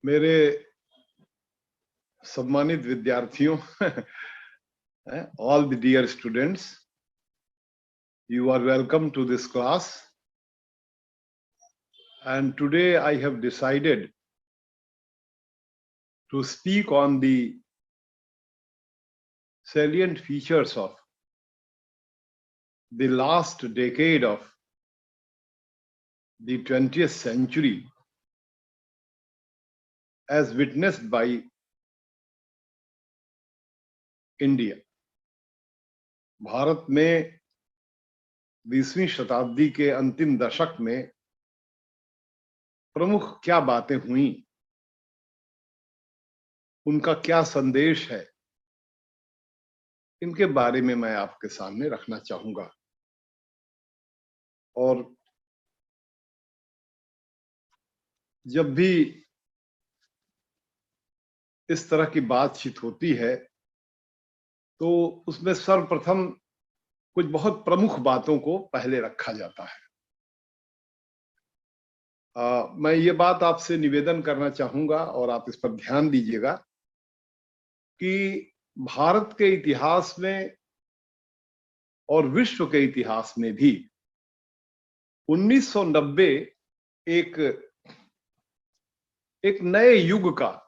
मेरे सम्मानित विद्यार्थियों, all the dear students, you are welcome to this class. And today I have decided to speak on the salient features of the last decade of the 20th century as witnessed by India. Bharat में 20वीं शताब्दी के अंतिम दशक में प्रमुख क्या बातें हुई, उनका क्या संदेश है, इनके बारे में मैं आपके सामने रखना चाहूंगा। और जब भी इस तरह की बातचीत होती है तो उसमें सर्वप्रथम कुछ बहुत प्रमुख बातों को पहले रखा जाता है। मैं ये बात आपसे निवेदन करना चाहूंगा और आप इस पर ध्यान दीजिएगा कि भारत के इतिहास में और विश्व के इतिहास में भी 1990 एक नए युग का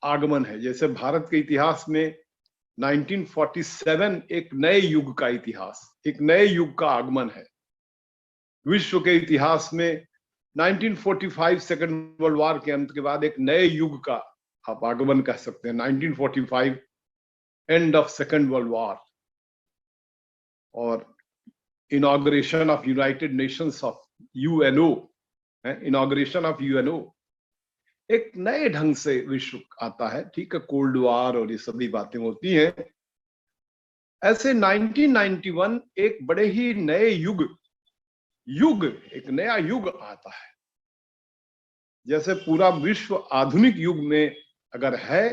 आगमन है। जैसे भारत के इतिहास में 1947 एक नए युग का इतिहास, एक नए युग का आगमन है। विश्व के इतिहास में 1945 सेकेंड वर्ल्ड वॉर के अंत के बाद एक नए युग का आप आगमन कह सकते हैं। 1945 end of second world war और inauguration of United Nations of UNO, inauguration of UNO, एक नए ढंग से विश्व आता है। ठीक है, कोल्ड वॉर और ये सभी बातें होती हैं। ऐसे 1991 एक बड़े ही नए युग एक नया युग आता है। जैसे पूरा विश्व आधुनिक युग में अगर है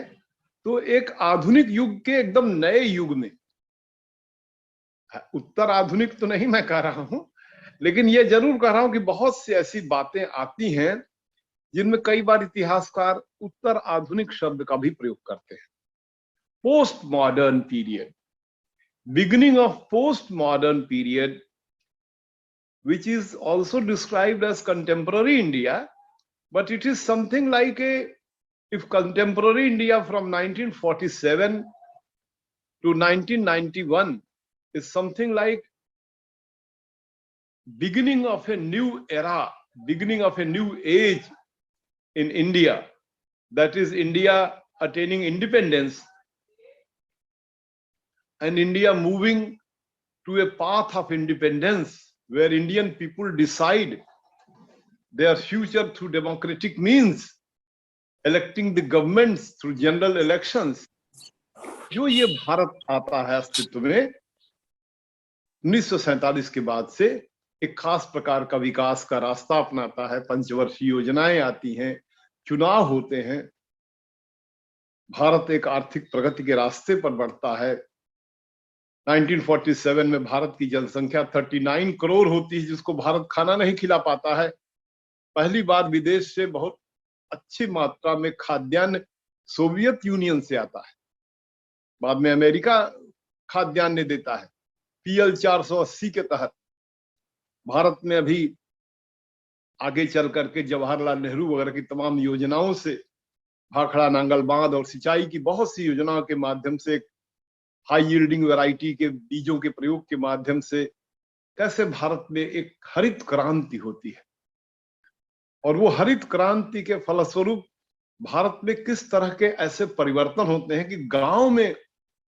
तो एक आधुनिक युग के एकदम नए युग में, उत्तर आधुनिक तो नहीं मैं कह रहा हूं, लेकिन ये जरूर कह रहा हूं कि बहुत सी ऐसी बातें आती हैं जिनमें कई बार इतिहासकार उत्तर आधुनिक शब्द का भी प्रयोग करते हैं। Post modern period, beginning of post modern period, which is also described as contemporary India, but it is something like if contemporary India from 1947 to 1991 is something like beginning of a new era, beginning of a new age in India, that is India attaining independence and India moving to a path of independence where Indian people decide their future through democratic means, electing the governments through general elections. जो ये भारत आता है अस्तित्व में 1947 के बाद से एक खास प्रकार का विकास का रास्ता अपनाता है। पंचवर्षीय योजनाएं आती हैं, चुनाव होते हैं, भारत एक आर्थिक प्रगति के रास्ते पर बढ़ता है। 1947 में भारत की जनसंख्या 39 करोड़ होती है, जिसको भारत खाना नहीं खिला पाता है। पहली बार विदेश से बहुत अच्छी मात्रा में खाद्यान्न सोवियत यूनियन से आता है, बाद में अमेरिका खाद्यान्न देता है। PL 480 के तहत भारत में अभी आगे चल करके जवाहरलाल नेहरू वगैरह की तमाम योजनाओं से, भाखड़ा नांगल बांध और सिंचाई की बहुत सी योजनाओं के माध्यम से, हाई यील्डिंग वैरायटी के बीजों के प्रयोग के माध्यम से कैसे भारत में एक हरित क्रांति होती है। और वो हरित क्रांति के फलस्वरूप भारत में किस तरह के ऐसे परिवर्तन होते हैं कि गांव में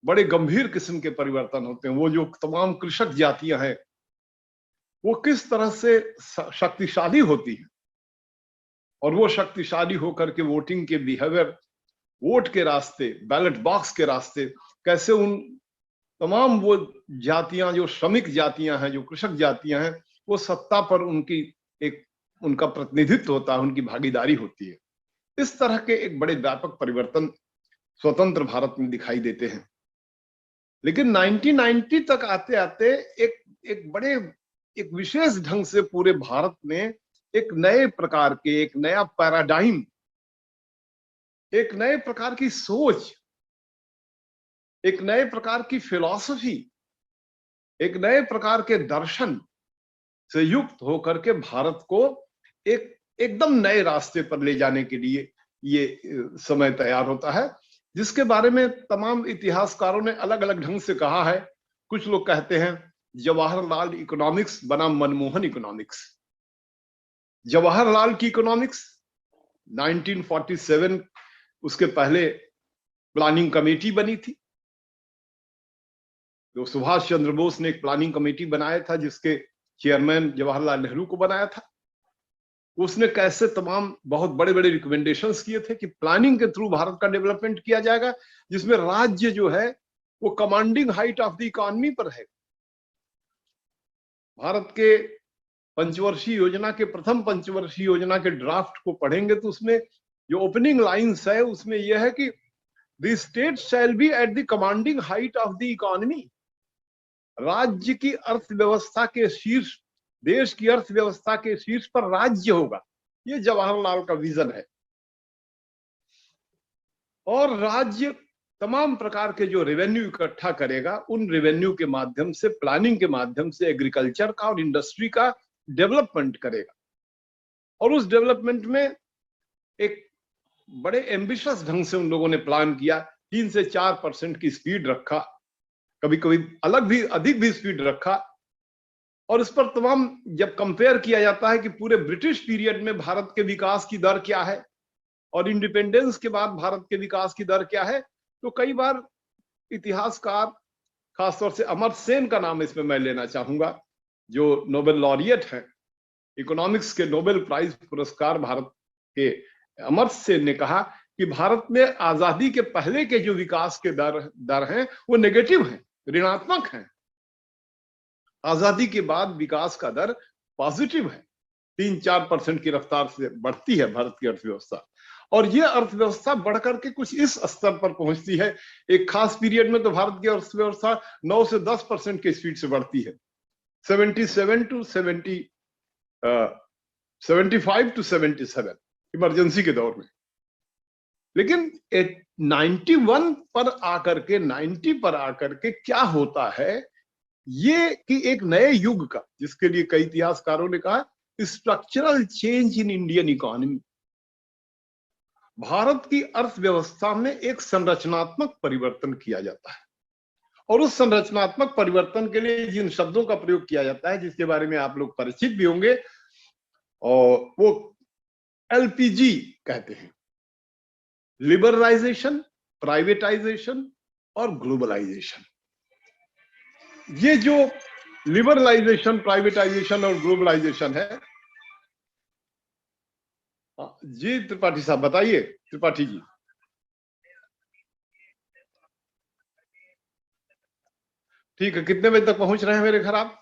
बड़े गंभीर किस्म के परिवर्तन होते हैं। वो जो तमाम कृषक जातियां हैं वो किस तरह से शक्तिशाली होती है और वो शक्तिशाली होकर के वोटिंग के बिहेवियर, वोट के रास्ते, बैलेट बॉक्स के रास्ते कैसे उन तमाम वो जातियां जो श्रमिक जातियां हैं, जो कृषक जातियां हैं, वो सत्ता पर उनका प्रतिनिधित्व होता है, उनकी भागीदारी होती है। इस तरह के एक बड़े व्यापक परिवर्तन स्वतंत्र भारत में दिखाई देते हैं। लेकिन 1990 तक आते आते एक विशेष ढंग से पूरे भारत में एक नए प्रकार के, एक नया पैराडाइम एक नए प्रकार की सोच, एक नए प्रकार की फिलॉसफी, एक नए प्रकार के दर्शन से युक्त होकर के भारत को एक एकदम नए रास्ते पर ले जाने के लिए ये समय तैयार होता है, जिसके बारे में तमाम इतिहासकारों ने अलग अलग ढंग से कहा है। कुछ लोग कहते हैं जवाहरलाल इकोनॉमिक्स बनाम मनमोहन इकोनॉमिक्स। जवाहरलाल की इकोनॉमिक्स 1947, उसके पहले प्लानिंग कमेटी बनी थी, तो सुभाष चंद्र बोस ने एक प्लानिंग कमेटी बनाया था जिसके चेयरमैन जवाहरलाल नेहरू को बनाया था। उसने कैसे तमाम बहुत बड़े बड़े रिकमेंडेशंस किए थे कि प्लानिंग के थ्रू भारत का डेवलपमेंट किया जाएगा, जिसमें राज्य जो है वो commanding height of the economy पर है। भारत के पंचवर्षीय योजना के प्रथम पंचवर्षीय योजना के ड्राफ्ट को पढ़ेंगे तो उसमें जो ओपनिंग लाइंस है उसमें यह है कि the state shall be at the commanding height of the economy. राज्य की अर्थव्यवस्था के शीर्ष, देश की अर्थव्यवस्था के शीर्ष पर राज्य होगा। ये जवाहरलाल का विजन है। और राज्य तमाम प्रकार के जो रेवेन्यू इकट्ठा करेगा, उन रेवेन्यू के माध्यम से, प्लानिंग के माध्यम से एग्रीकल्चर का और इंडस्ट्री का डेवलपमेंट करेगा। और उस डेवलपमेंट में एक बड़े एम्बिशियस ढंग से उन लोगों ने प्लान किया। 3 से 4% की स्पीड रखा, कभी कभी अधिक भी स्पीड रखा। और इस पर तमाम जब कंपेयर किया जाता है कि पूरे ब्रिटिश पीरियड में भारत के विकास की दर क्या है और इंडिपेंडेंस के बाद भारत के विकास की दर क्या है, तो कई बार इतिहासकार, खासतौर से अमर्त्य सेन का नाम इसमें मैं लेना चाहूंगा, जो नोबेल लॉरियट हैं, इकोनॉमिक्स के नोबेल प्राइज पुरस्कार भारत के अमर्त्य सेन ने कहा कि भारत में आजादी के पहले के जो विकास के दर हैं वो नेगेटिव हैं, ऋणात्मक हैं। आजादी के बाद विकास का दर पॉजिटिव है, 3-4% की रफ्तार से बढ़ती है भारत की अर्थव्यवस्था। और यह अर्थव्यवस्था बढ़कर के कुछ इस स्तर पर पहुंचती है। एक खास पीरियड में तो भारत की अर्थव्यवस्था 9 से 10% की स्पीड से बढ़ती है, 75 to 77 इमरजेंसी के दौर में। लेकिन 91 पर आकर के, 90 पर आकर के क्या होता है, ये कि एक नए युग का, जिसके लिए कई इतिहासकारों ने कहा structural change in Indian economy. Bharat की अर्थव्यवस्था में एक संरचनात्मक परिवर्तन किया जाता है। और उस संरचनात्मक परिवर्तन के लिए जिन शब्दों का प्रयोग किया जाता है, जिसके बारे में आप लोग परिचित भी होंगे, और वो LPG कहते हैं, लिबरलाइजेशन, प्राइवेटाइजेशन और ग्लोबलाइजेशन। ये जो लिबरलाइजेशन, प्राइवेटाइजेशन और ग्लोबलाइजेशन है, जी त्रिपाठी साहब बताइए। त्रिपाठी जी, ठीक है, कितने बजे तक पहुंच रहे हैं मेरे घर आप?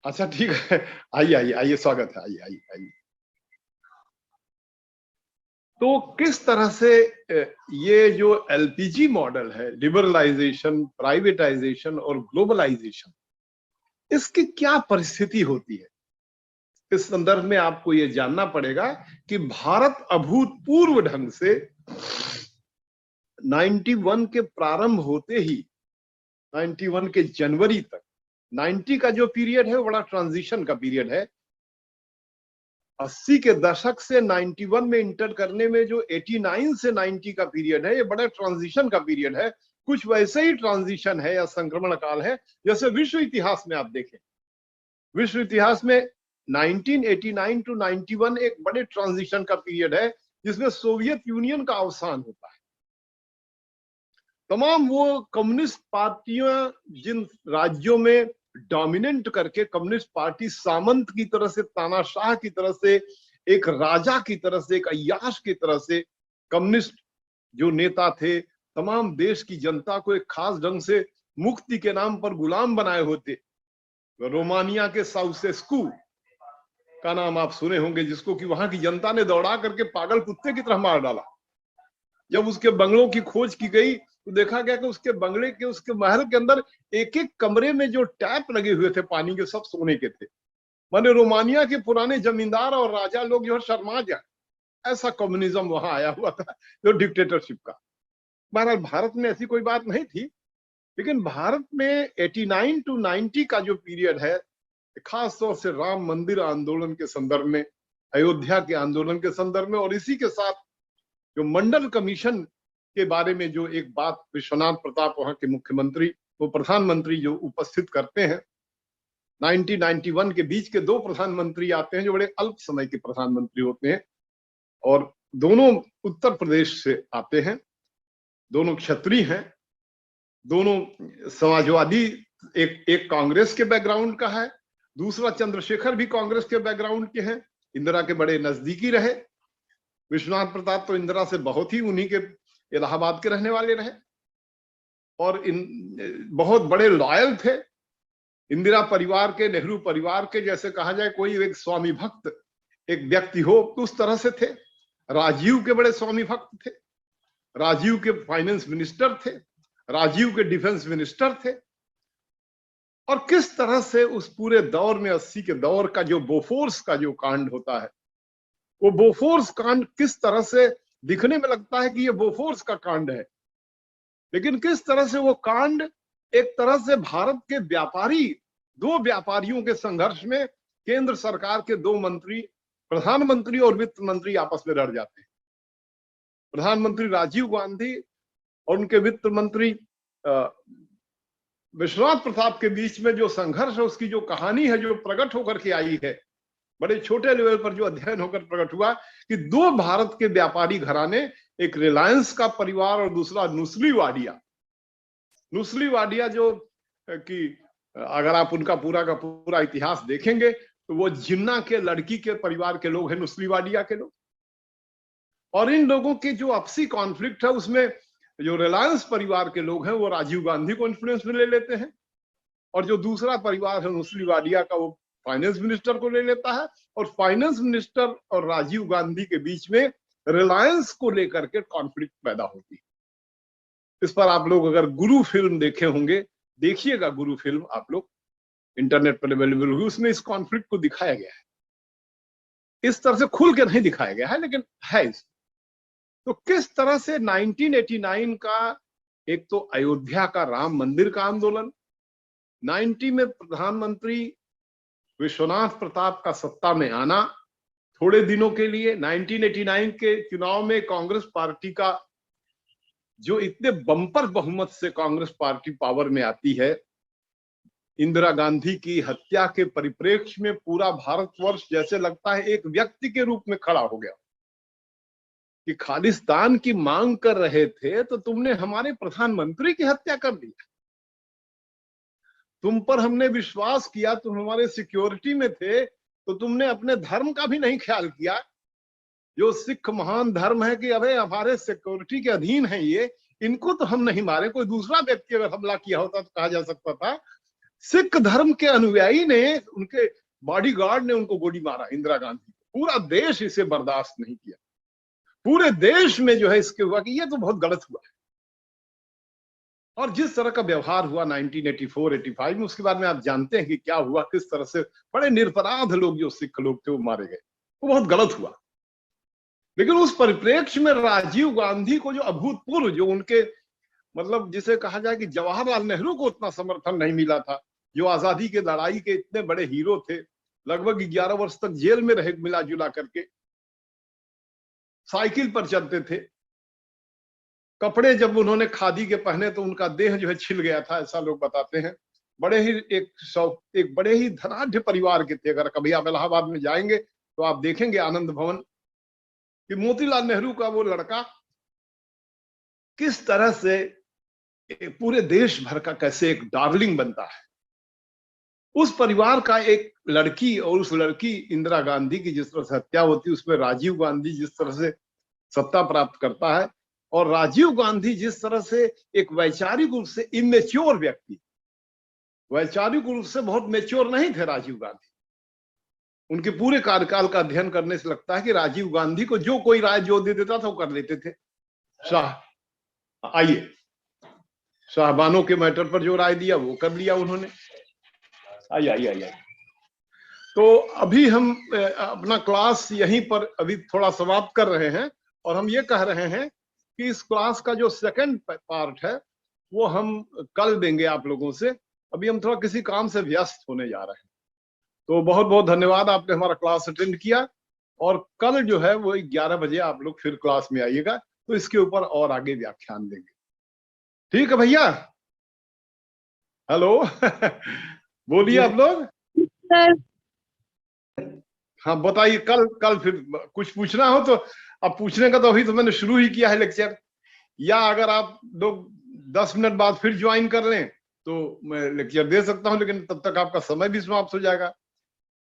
अच्छा ठीक है, आइए आइए आइए, स्वागत है, आइए आइए आइए। तो किस तरह से ये जो LPG मॉडल है, लिबरलाइजेशन, प्राइवेटाइजेशन और ग्लोबलाइजेशन, इसकी क्या परिस्थिति होती है, इस संदर्भ में आपको ये जानना पड़ेगा कि भारत अभूतपूर्व ढंग से 91 के प्रारंभ होते ही, 91 के जनवरी तक, 90 का जो पीरियड है वो बड़ा ट्रांजिशन का पीरियड है। 80 के दशक से 91 में इंटर करने में जो 89 से 90 का पीरियड है, ये बड़ा ट्रांजिशन का पीरियड है। कुछ वैसे ही ट्रांजिशन है या संक्रमण काल है जैसे विश्व इतिहास में आप देखें। विश्व इतिहास में 1989 टू 91 एक बड़े ट्रांजिशन का पीरियड है, जिसमें सोवियत यूनियन का अवसान होता है। तमाम वो कम्युनिस्ट पार्टियां जिन राज्यों में डोमिनेंट करके कम्युनिस्ट पार्टी सामंत की तरह से, तानाशाह की तरह से, एक राजा की तरह से, एक अय्याश की तरह से कम्युनिस्ट जो नेता थे, तमाम देश की जनता को एक खास ढंग से मुक्ति के नाम पर गुलाम बनाए होते। रोमानिया के साउसेस्कू का नाम आप सुने होंगे, जिसको कि वहां की जनता ने दौड़ा करके पागल कुत्ते की तरह मार डाला। जब उसके बंगलों की खोज की गई तो देखा गया कि उसके बंगले के, उसके महल के अंदर एक एक कमरे में जो टैप लगे हुए थे पानी के, सब सोने के थे। माने रोमानिया के पुराने जमींदार और राजा लोग जो है शर्मा जाए ऐसा कम्युनिज्म वहां आया हुआ था जो डिक्टेटरशिप का। बहरहाल भारत में ऐसी कोई बात नहीं थी, लेकिन भारत में 89 टू 90 का जो पीरियड है, खास तौर से राम मंदिर आंदोलन के संदर्भ में, अयोध्या के आंदोलन के संदर्भ में, और इसी के साथ जो मंडल कमीशन के बारे में जो एक बात विश्वनाथ प्रताप वहां के मुख्यमंत्री, वो प्रधानमंत्री जो उपस्थित करते हैं, 1991 के बीच के दो प्रधानमंत्री आते हैं जो बड़े अल्प समय के प्रधानमंत्री होते हैं, और दोनों उत्तर प्रदेश से आते हैं, दोनों क्षत्रिय हैं, दोनों समाजवादी, एक कांग्रेस के बैकग्राउंड का है, दूसरा चंद्रशेखर भी कांग्रेस के बैकग्राउंड के हैं, इंदिरा के बड़े नजदीकी रहे। विश्वनाथ प्रताप तो इंदिरा से बहुत ही, उन्हीं के इलाहाबाद के रहने वाले रहे, और बहुत बड़े लॉयल थे इंदिरा परिवार के, नेहरू परिवार के, जैसे कहा जाए कोई एक स्वामी भक्त एक व्यक्ति हो उस तरह से थे। राजीव के बड़े स्वामी भक्त थे, राजीव के फाइनेंस मिनिस्टर थे, राजीव के डिफेंस मिनिस्टर थे। और किस तरह से उस पूरे दौर में 80 के दौर का जो बोफोर्स का जो कांड होता है, वो बोफोर्स कांड किस तरह से दिखने में लगता है कि ये बोफोर्स का कांड है, लेकिन किस तरह से वो कांड एक तरह से भारत के व्यापारी, दो व्यापारियों के संघर्ष में केंद्र सरकार के दो मंत्री, प्रधानमंत्री और वित्त मंत्री आपस में लड़ जाते हैं। प्रधानमंत्री राजीव गांधी और उनके वित्त मंत्री विश्वनाथ प्रताप के बीच में जो संघर्ष है, उसकी जो कहानी है, जो प्रकट होकर के आई है, बड़े छोटे लेवल पर जो अध्ययन होकर प्रकट हुआ कि दो भारत के व्यापारी घराने, एक रिलायंस का परिवार और दूसरा नुस्ली वाडिया। नुस्ली वाडिया जो कि अगर आप उनका पूरा का पूरा इतिहास देखेंगे तो वो जिन्ना के लड़की के परिवार के लोग हैं, नुस्ली वाडिया के लोग। और इन लोगों की जो आपसी कॉन्फ्लिक्ट है, उसमें जो रिलायंस परिवार के लोग हैं वो राजीव गांधी को इन्फ्लुएंस में ले लेते हैं, और जो दूसरा परिवार है नुस्ली वाडिया का, वो फाइनेंस मिनिस्टर को ले लेता है, और फाइनेंस मिनिस्टर और राजीव गांधी के बीच में रिलायंस को लेकर के कॉन्फ्लिक्ट पैदा होती है। इस पर आप लोग अगर गुरु फिल्म देखे होंगे, देखिएगा गुरु फिल्म, आप लोग इंटरनेट पर अवेलेबल होगी, उसमें इस कॉन्फ्लिक्ट को दिखाया गया है। इस तरह से खुल के नहीं दिखाया गया है, लेकिन है इस। तो किस तरह से 1989 का एक तो अयोध्या का राम मंदिर का आंदोलन, 90 में प्रधानमंत्री विश्वनाथ प्रताप का सत्ता में आना थोड़े दिनों के लिए, 1989 के चुनाव में कांग्रेस पार्टी का जो इतने बम्पर बहुमत से कांग्रेस पार्टी पावर में आती है, इंदिरा गांधी की हत्या के परिप्रेक्ष्य में पूरा भारतवर्ष जैसे लगता है एक व्यक्ति के रूप में खड़ा हो गया कि खालिस्तान की मांग कर रहे थे तो तुमने हमारे प्रधानमंत्री की हत्या कर दी, तुम पर हमने विश्वास किया, तुम हमारे सिक्योरिटी में थे, तो तुमने अपने धर्म का भी नहीं ख्याल किया, जो सिख महान धर्म है कि अबे हमारे सिक्योरिटी के अधीन है ये, इनको तो हम नहीं मारे। कोई दूसरा व्यक्ति अगर हमला किया होता तो कहा जा सकता था सिख धर्म के अनुयायी ने, उनके बॉडीगार्ड ने उनको गोली मारा इंदिरा गांधी। पूरा देश इसे बर्दाश्त नहीं किया, पूरे देश में जो है इसके हुआ कि ये तो बहुत गलत हुआ है। और जिस तरह का व्यवहार हुआ 1984-85 में, उसके बाद में आप जानते हैं कि क्या हुआ, किस तरह से बड़े निरपराध लोग जो सिख लोग थे वो मारे गए, वो बहुत गलत हुआ। लेकिन उस परिप्रेक्ष्य में राजीव गांधी को जो अभूतपूर्व, जो उनके मतलब जिसे कहा जाए कि जवाहरलाल नेहरू को उतना समर्थन नहीं मिला था, जो आजादी के लड़ाई के इतने बड़े हीरो थे, लगभग 11 वर्ष तक जेल में रहे मिला जुला करके, साइकिल पर चलते थे, कपड़े जब उन्होंने खादी के पहने तो उनका देह जो है छिल गया था, ऐसा लोग बताते हैं। बड़े ही एक बड़े ही धनाढ्य परिवार के थे। अगर कभी आप इलाहाबाद में जाएंगे तो आप देखेंगे आनंद भवन कि मोतीलाल नेहरू का वो लड़का किस तरह से पूरे देश भर का कैसे एक डार्लिंग बनता है। उस परिवार का एक लड़की, और उस लड़की इंदिरा गांधी की जिस तरह से हत्या होती है, उसमें राजीव गांधी जिस तरह से सत्ता प्राप्त करता है, और राजीव गांधी जिस तरह से एक वैचारिक रूप से इमेच्योर व्यक्ति, वैचारिक रूप से बहुत मेच्योर नहीं थे राजीव गांधी। उनके पूरे कार्यकाल का अध्ययन करने से लगता है कि राजीव गांधी को जो कोई राय जो दे देता था वो कर लेते थे। आइए, शाहबानों के मैटर पर जो राय दिया वो कर लिया उन्होंने। आइए आइए आइए। तो अभी हम अपना क्लास यहीं पर अभी थोड़ा समाप्त कर रहे हैं, और हम ये कह रहे हैं कि इस क्लास का जो सेकंड पार्ट है वो हम कल देंगे आप लोगों से। अभी हम थोड़ा किसी काम से व्यस्त होने जा रहे हैं। तो बहुत बहुत धन्यवाद, आपने हमारा क्लास अटेंड किया, और कल जो है वो 11 बजे आप लोग फिर क्लास में आइएगा, तो इसके ऊपर और आगे व्याख्यान देंगे। ठीक है भैया? हेलो बोलिए आप लोग। सर हाँ बताइए, कल कल फिर कुछ पूछना हो तो। अब पूछने का तो अभी तो मैंने शुरू ही किया है लेक्चर, या अगर आप लोग 10 मिनट बाद फिर ज्वाइन कर लें तो मैं लेक्चर दे सकता हूं, लेकिन तब तक आपका समय भी समाप्त हो जाएगा।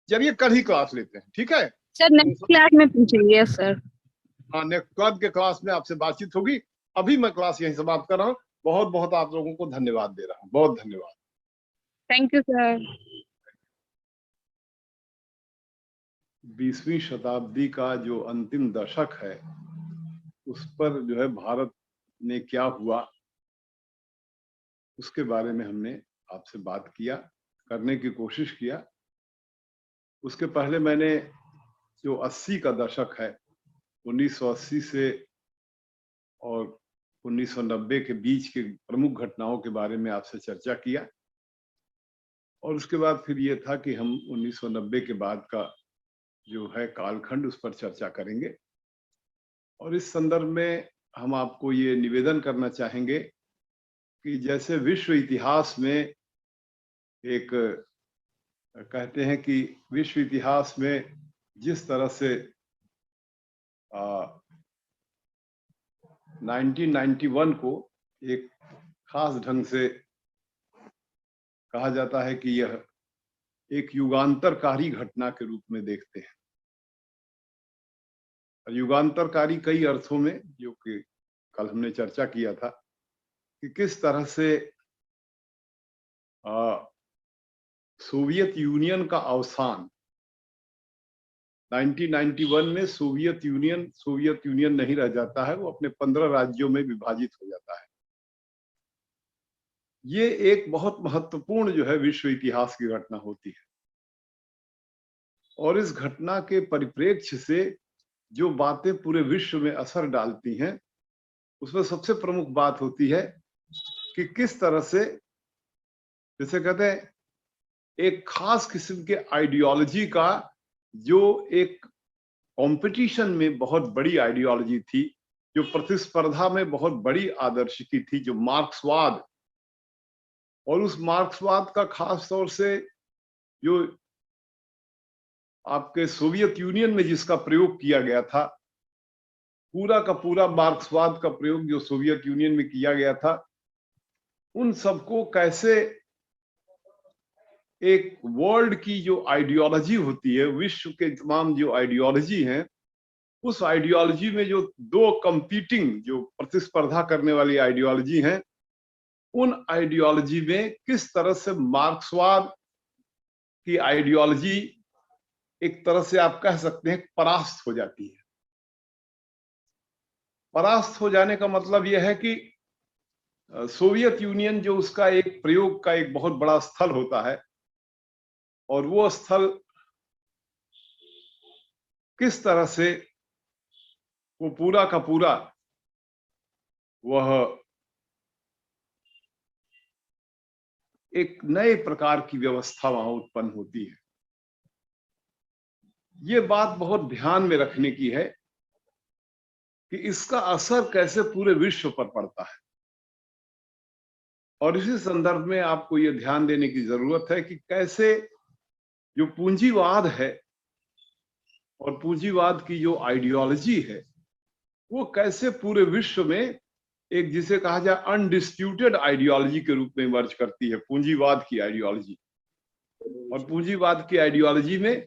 चलिए कल ही क्लास लेते हैं, ठीक है? सर नेक्स्ट क्लास में पूछेंगे सर। हाँ, नेक्स्ट कल के क्लास में आपसे बातचीत होगी। अभी मैं क्लास यहीं समाप्त कर रहा हूँ। बहुत बहुत आप लोगों को धन्यवाद दे रहा हूँ, बहुत धन्यवाद। Thank you sir. 20वीं शताब्दी का जो अंतिम दशक है उस पर जो है भारत में क्या हुआ उसके बारे में हमने आपसे बात किया, करने की कोशिश किया। उसके पहले मैंने जो 80 का दशक है, 1980 से और 1990 के बीच के प्रमुख घटनाओं के बारे में आपसे चर्चा किया, और उसके बाद फिर ये था कि हम 1990 के बाद का जो है कालखंड उस पर चर्चा करेंगे। और इस संदर्भ में हम आपको ये निवेदन करना चाहेंगे कि जैसे विश्व इतिहास में एक कहते हैं कि विश्व इतिहास में जिस तरह से 1991 को एक खास ढंग से कहा जाता है कि यह एक युगांतरकारी घटना के रूप में देखते हैं। और युगांतरकारी कई अर्थों में, जो कि कल हमने चर्चा किया था कि किस तरह से सोवियत यूनियन का अवसान 1991 में सोवियत यूनियन नहीं रह जाता है, वो अपने 15 राज्यों में विभाजित हो जाता है। ये एक बहुत महत्वपूर्ण जो है विश्व इतिहास की घटना होती है, और इस घटना के परिप्रेक्ष्य से जो बातें पूरे विश्व में असर डालती हैं उसमें सबसे प्रमुख बात होती है कि किस तरह से, जैसे कहते हैं, एक खास किस्म के आइडियोलॉजी का जो एक कंपटीशन में बहुत बड़ी आइडियोलॉजी थी, जो प्रतिस्पर्धा में बहुत बड़ी आदर्शिकी थी, जो मार्क्सवाद, और उस मार्क्सवाद का खास तौर से जो आपके सोवियत यूनियन में जिसका प्रयोग किया गया था, पूरा का पूरा मार्क्सवाद का प्रयोग जो सोवियत यूनियन में किया गया था, उन सबको कैसे एक वर्ल्ड की जो आइडियोलॉजी होती है, विश्व के तमाम जो आइडियोलॉजी हैं, उस आइडियोलॉजी में जो दो कंपीटिंग, जो प्रतिस्पर्धा करने वाली आइडियोलॉजी हैं, उन आइडियोलॉजी में किस तरह से मार्क्सवाद की आइडियोलॉजी एक तरह से आप कह सकते हैं परास्त हो जाती है। परास्त हो जाने का मतलब यह है कि सोवियत यूनियन जो उसका एक प्रयोग का एक बहुत बड़ा स्थल होता है, और वो स्थल किस तरह से वो पूरा का पूरा वह एक नए प्रकार की व्यवस्था वहां उत्पन्न होती है। ये बात बहुत ध्यान में रखने की है कि इसका असर कैसे पूरे विश्व पर पड़ता है, और इसी संदर्भ में आपको ये ध्यान देने की जरूरत है कि कैसे जो पूंजीवाद है और पूंजीवाद की जो आइडियोलॉजी है वो कैसे पूरे विश्व में एक, जिसे कहा जाए, अनडिस्प्यूटेड आइडियोलॉजी के रूप में इमर्ज करती है, पूंजीवाद की आइडियोलॉजी। और पूंजीवाद की आइडियोलॉजी में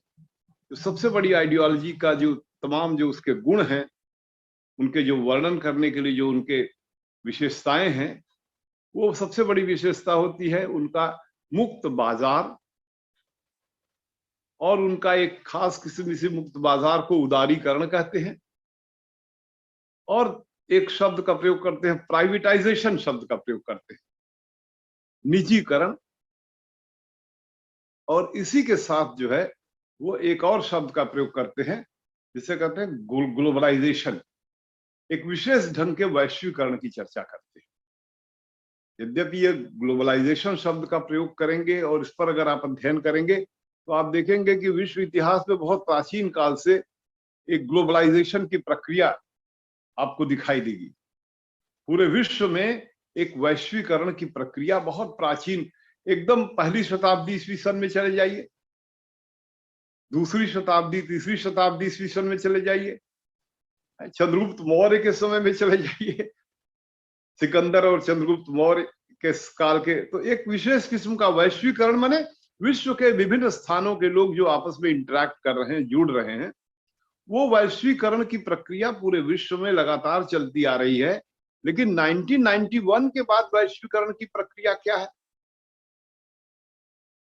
जो सबसे बड़ी आइडियोलॉजी का जो तमाम जो उसके गुण हैं, उनके जो वर्णन करने के लिए जो उनके विशेषताएं हैं, वो सबसे बड़ी विशेषता होती है उनका मुक्त बाजार, और उनका एक खास किस्म से मुक्त बाजार को उदारीकरण कहते हैं, और एक शब्द का प्रयोग करते हैं, प्राइवेटाइजेशन शब्द का प्रयोग करते हैं, निजीकरण। और इसी के साथ जो है वो एक और शब्द का प्रयोग करते हैं जिसे कहते हैं ग्लोबलाइजेशन। एक विशेष ढंग के वैश्वीकरण की चर्चा करते हैं। यद्यपि ये ग्लोबलाइजेशन शब्द का प्रयोग करेंगे और इस पर अगर आप अध्ययन करेंगे तो आप देखेंगे कि विश्व इतिहास में बहुत प्राचीन काल से एक ग्लोबलाइजेशन की प्रक्रिया आपको दिखाई देगी। पूरे विश्व में एक वैश्वीकरण की प्रक्रिया बहुत प्राचीन, एकदम पहली शताब्दी ईस्वी सन में चले जाइए, दूसरी शताब्दी, तीसरी शताब्दी ईस्वी सन में चले जाइए, चंद्रगुप्त मौर्य के समय में चले जाइए, सिकंदर और चंद्रगुप्त मौर्य के काल के। तो एक विशेष किस्म का वैश्वीकरण माने विश्व के विभिन्न स्थानों के लोग जो आपस में इंटरैक्ट कर रहे हैं, जुड़ रहे हैं, वो वैश्वीकरण की प्रक्रिया पूरे विश्व में लगातार चलती आ रही है। लेकिन 1991 के बाद वैश्वीकरण की प्रक्रिया क्या है?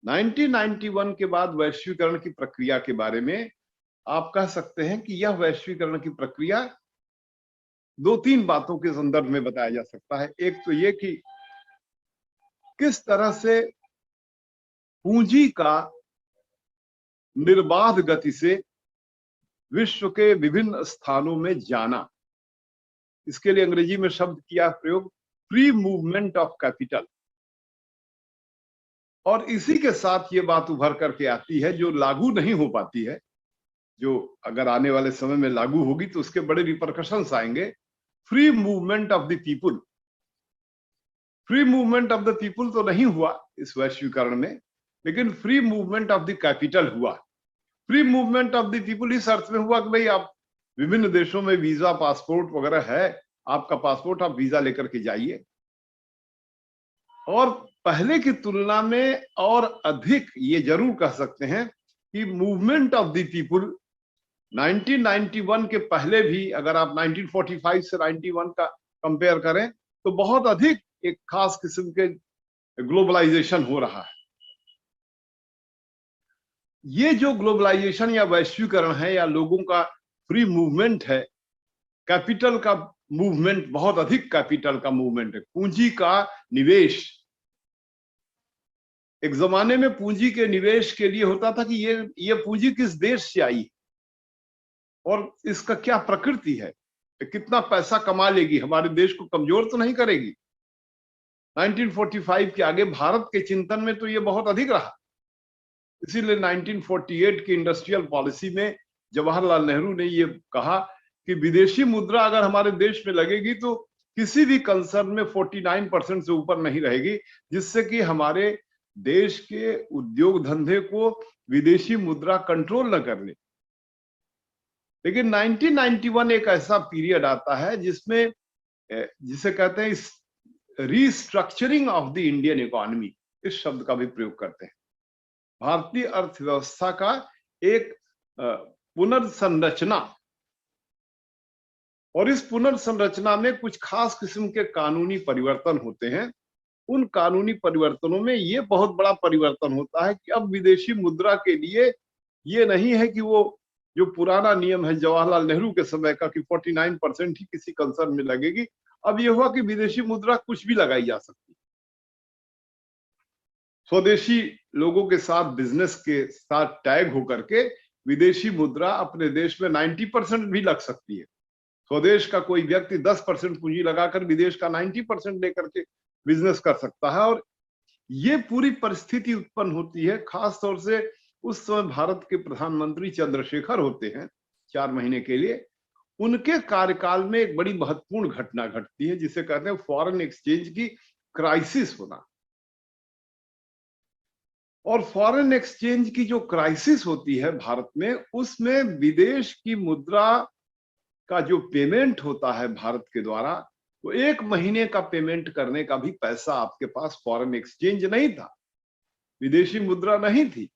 1991 के बाद वैश्वीकरण की प्रक्रिया के बारे में आप कह सकते हैं कि यह वैश्वीकरण की प्रक्रिया दो तीन बातों के संदर्भ में बताया जा सकता है। एक तो ये कि किस तरह से पूंजी का निर्बाध गति से विश्व के विभिन्न स्थानों में जाना, इसके लिए अंग्रेजी में शब्द किया प्रयोग फ्री मूवमेंट ऑफ कैपिटल। और इसी के साथ ये बात उभर करके आती है जो लागू नहीं हो पाती है, जो अगर आने वाले समय में लागू होगी तो उसके बड़े रिपरकशंस आएंगे। Free movement of the people. Free movement of the people तो नहीं हुआ इस वैश्वीकरण में, लेकिन free movement of the capital हुआ। Free movement of the people इस अर्थ में हुआ कि भाई आप विभिन्न देशों में वीजा, पासपोर्ट वगैरह है, आपका पासपोर्ट, आप वीजा लेकर के जाइए। और पहले की तुलना में और अधिक ये जरूर कह सकते हैं कि मूवमेंट ऑफ द पीपुल 1991 के पहले भी, अगर आप 1945 से 91 का कंपेयर करें तो बहुत अधिक एक खास किस्म के ग्लोबलाइजेशन हो रहा है। ये जो ग्लोबलाइजेशन या वैश्वीकरण है या लोगों का फ्री मूवमेंट है, कैपिटल का मूवमेंट, बहुत अधिक कैपिटल का मूवमेंट है, पूंजी का निवेश। एक जमाने में पूंजी के निवेश के लिए होता था कि ये पूंजी किस देश से आई और इसका क्या प्रकृति है, कितना पैसा कमा लेगी, हमारे देश को कमजोर तो नहीं करेगी। 1945 के आगे भारत के चिंतन में तो ये बहुत अधिक रहा। इसीलिए 1948 की इंडस्ट्रियल पॉलिसी में जवाहरलाल नेहरू ने ये कहा कि विदेशी मुद्रा अगर हमारे देश में लगेगी तो किसी भी कंसर्न में 49% से ऊपर नहीं रहेगी, जिससे कि हमारे देश के उद्योग धंधे को विदेशी मुद्रा कंट्रोल न कर ले। लेकिन 1991 एक ऐसा पीरियड आता है जिसमें, जिसे कहते हैं restructuring of the Indian economy, इस शब्द का भी प्रयोग करते हैं। भारतीय अर्थव्यवस्था का एक पुनर्संरचना, और इस पुनर्संरचना में कुछ खास किस्म के कानूनी परिवर्तन होते हैं। उन कानूनी परिवर्तनों में ये बहुत बड़ा परिवर्तन होता है कि अब विदेशी मुद्रा के लिए ये नहीं है कि वो जो पुराना नियम है जवाहरलाल नेहरू के समय का कि 49% ही किसी कंसर्न में लगेगी। अब ये हुआ कि विदेशी मुद्रा कुछ भी लगाई जा सकती है। स्वदेशी लोगों के साथ, बिजनेस के साथ टैग होकर के विदेशी मुद्रा अपने देश में 90% भी लग सकती है। स्वदेश का कोई व्यक्ति 10% पूंजी लगाकर विदेश का 90% लेकर के बिजनेस कर सकता है। और ये पूरी परिस्थिति उत्पन्न होती है खास तौर से उस समय भारत के प्रधानमंत्री चंद्रशेखर होते हैं 4 महीने के लिए। उनके कार्यकाल में एक बड़ी महत्वपूर्ण घटना घटती है जिसे कहते हैं फॉरेन एक्सचेंज की क्राइसिस होना। और फॉरेन एक्सचेंज की जो क्राइसिस होती है भारत में, उसमें विदेश की मुद्रा का जो पेमेंट होता है भारत के द्वारा, तो 1 महीने का पेमेंट करने का भी पैसा आपके पास फॉरेन एक्सचेंज नहीं था, विदेशी मुद्रा नहीं थी।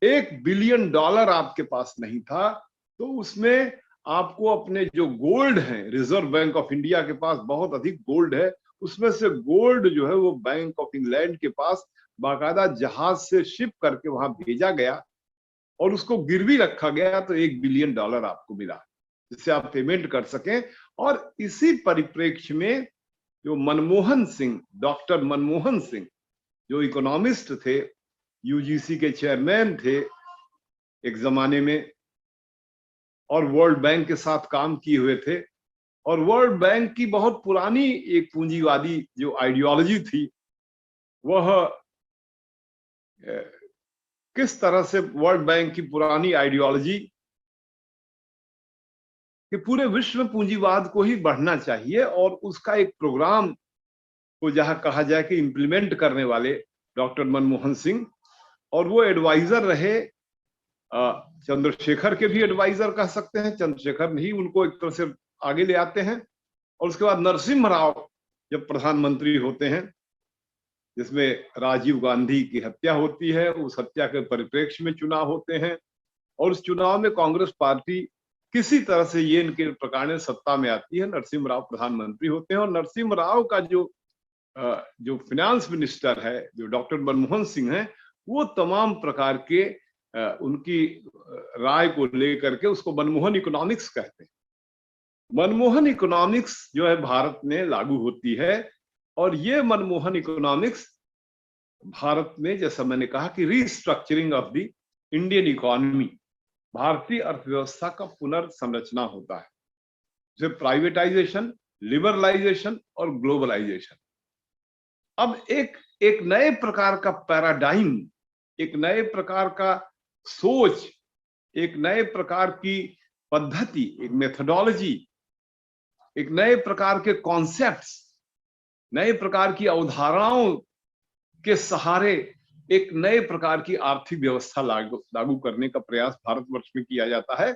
$1 बिलियन आपके पास नहीं था। तो उसमें आपको अपने जो गोल्ड है, रिजर्व बैंक ऑफ इंडिया के पास बहुत अधिक गोल्ड है, उसमें से गोल्ड जो है वो बैंक ऑफ इंग्लैंड के पास बाकायदा जहाज से शिप करके वहां भेजा गया और उसको गिरवी रखा गया। तो $1 बिलियन आपको मिला जिससे आप पेमेंट कर सकें। और इसी परिप्रेक्ष्य में जो मनमोहन सिंह, डॉक्टर मनमोहन सिंह, जो इकोनॉमिस्ट थे, यूजीसी के चेयरमैन थे, एक जमाने में, और वर्ल्ड बैंक के साथ काम किए हुए थे। और वर्ल्ड बैंक की बहुत पुरानी एक पूंजीवादी जो आइडियोलॉजी थी, वह किस तरह से वर्ल्ड बैंक की पुरानी आइडियोलॉजी कि पूरे विश्व में पूंजीवाद को ही बढ़ना चाहिए, और उसका एक प्रोग्राम को जहां कहा जाए कि इंप्लीमेंट करने वाले डॉक्टर मनमोहन सिंह, और वो एडवाइजर रहे चंद्रशेखर के भी एडवाइजर कह सकते हैं, चंद्रशेखर ही उनको एक तरह से आगे ले आते हैं। और उसके बाद नरसिम्हा राव जब प्रधानमंत्री होते हैं, जिसमें राजीव गांधी की हत्या होती है, उस हत्या के परिप्रेक्ष्य में चुनाव होते हैं, और उस चुनाव में कांग्रेस पार्टी किसी तरह से ये इनके प्रकार सत्ता में आती है, नरसिम्हा राव प्रधानमंत्री होते हैं। और नरसिम्हा राव का जो फाइनेंस मिनिस्टर है, जो डॉक्टर मनमोहन सिंह है, वो तमाम प्रकार के उनकी राय को लेकर के उसको मनमोहन इकोनॉमिक्स कहते हैं। मनमोहन इकोनॉमिक्स जो है भारत में लागू होती है, और ये मनमोहन इकोनॉमिक्स भारत में, जैसा मैंने कहा कि restructuring of the Indian economy, भारतीय अर्थव्यवस्था का पुनर्संरचना होता है, जैसे प्राइवेटाइजेशन, लिबरलाइजेशन और ग्लोबलाइजेशन। अब एक नए प्रकार का पैराडाइम, एक नए प्रकार का सोच, एक नए प्रकार की पद्धति, एक मेथोडोलॉजी, एक नए प्रकार के कॉन्सेप्ट्स, नए प्रकार की अवधारणाओं के सहारे एक नए प्रकार की आर्थिक व्यवस्था लागू करने का प्रयास भारतवर्ष में किया जाता है।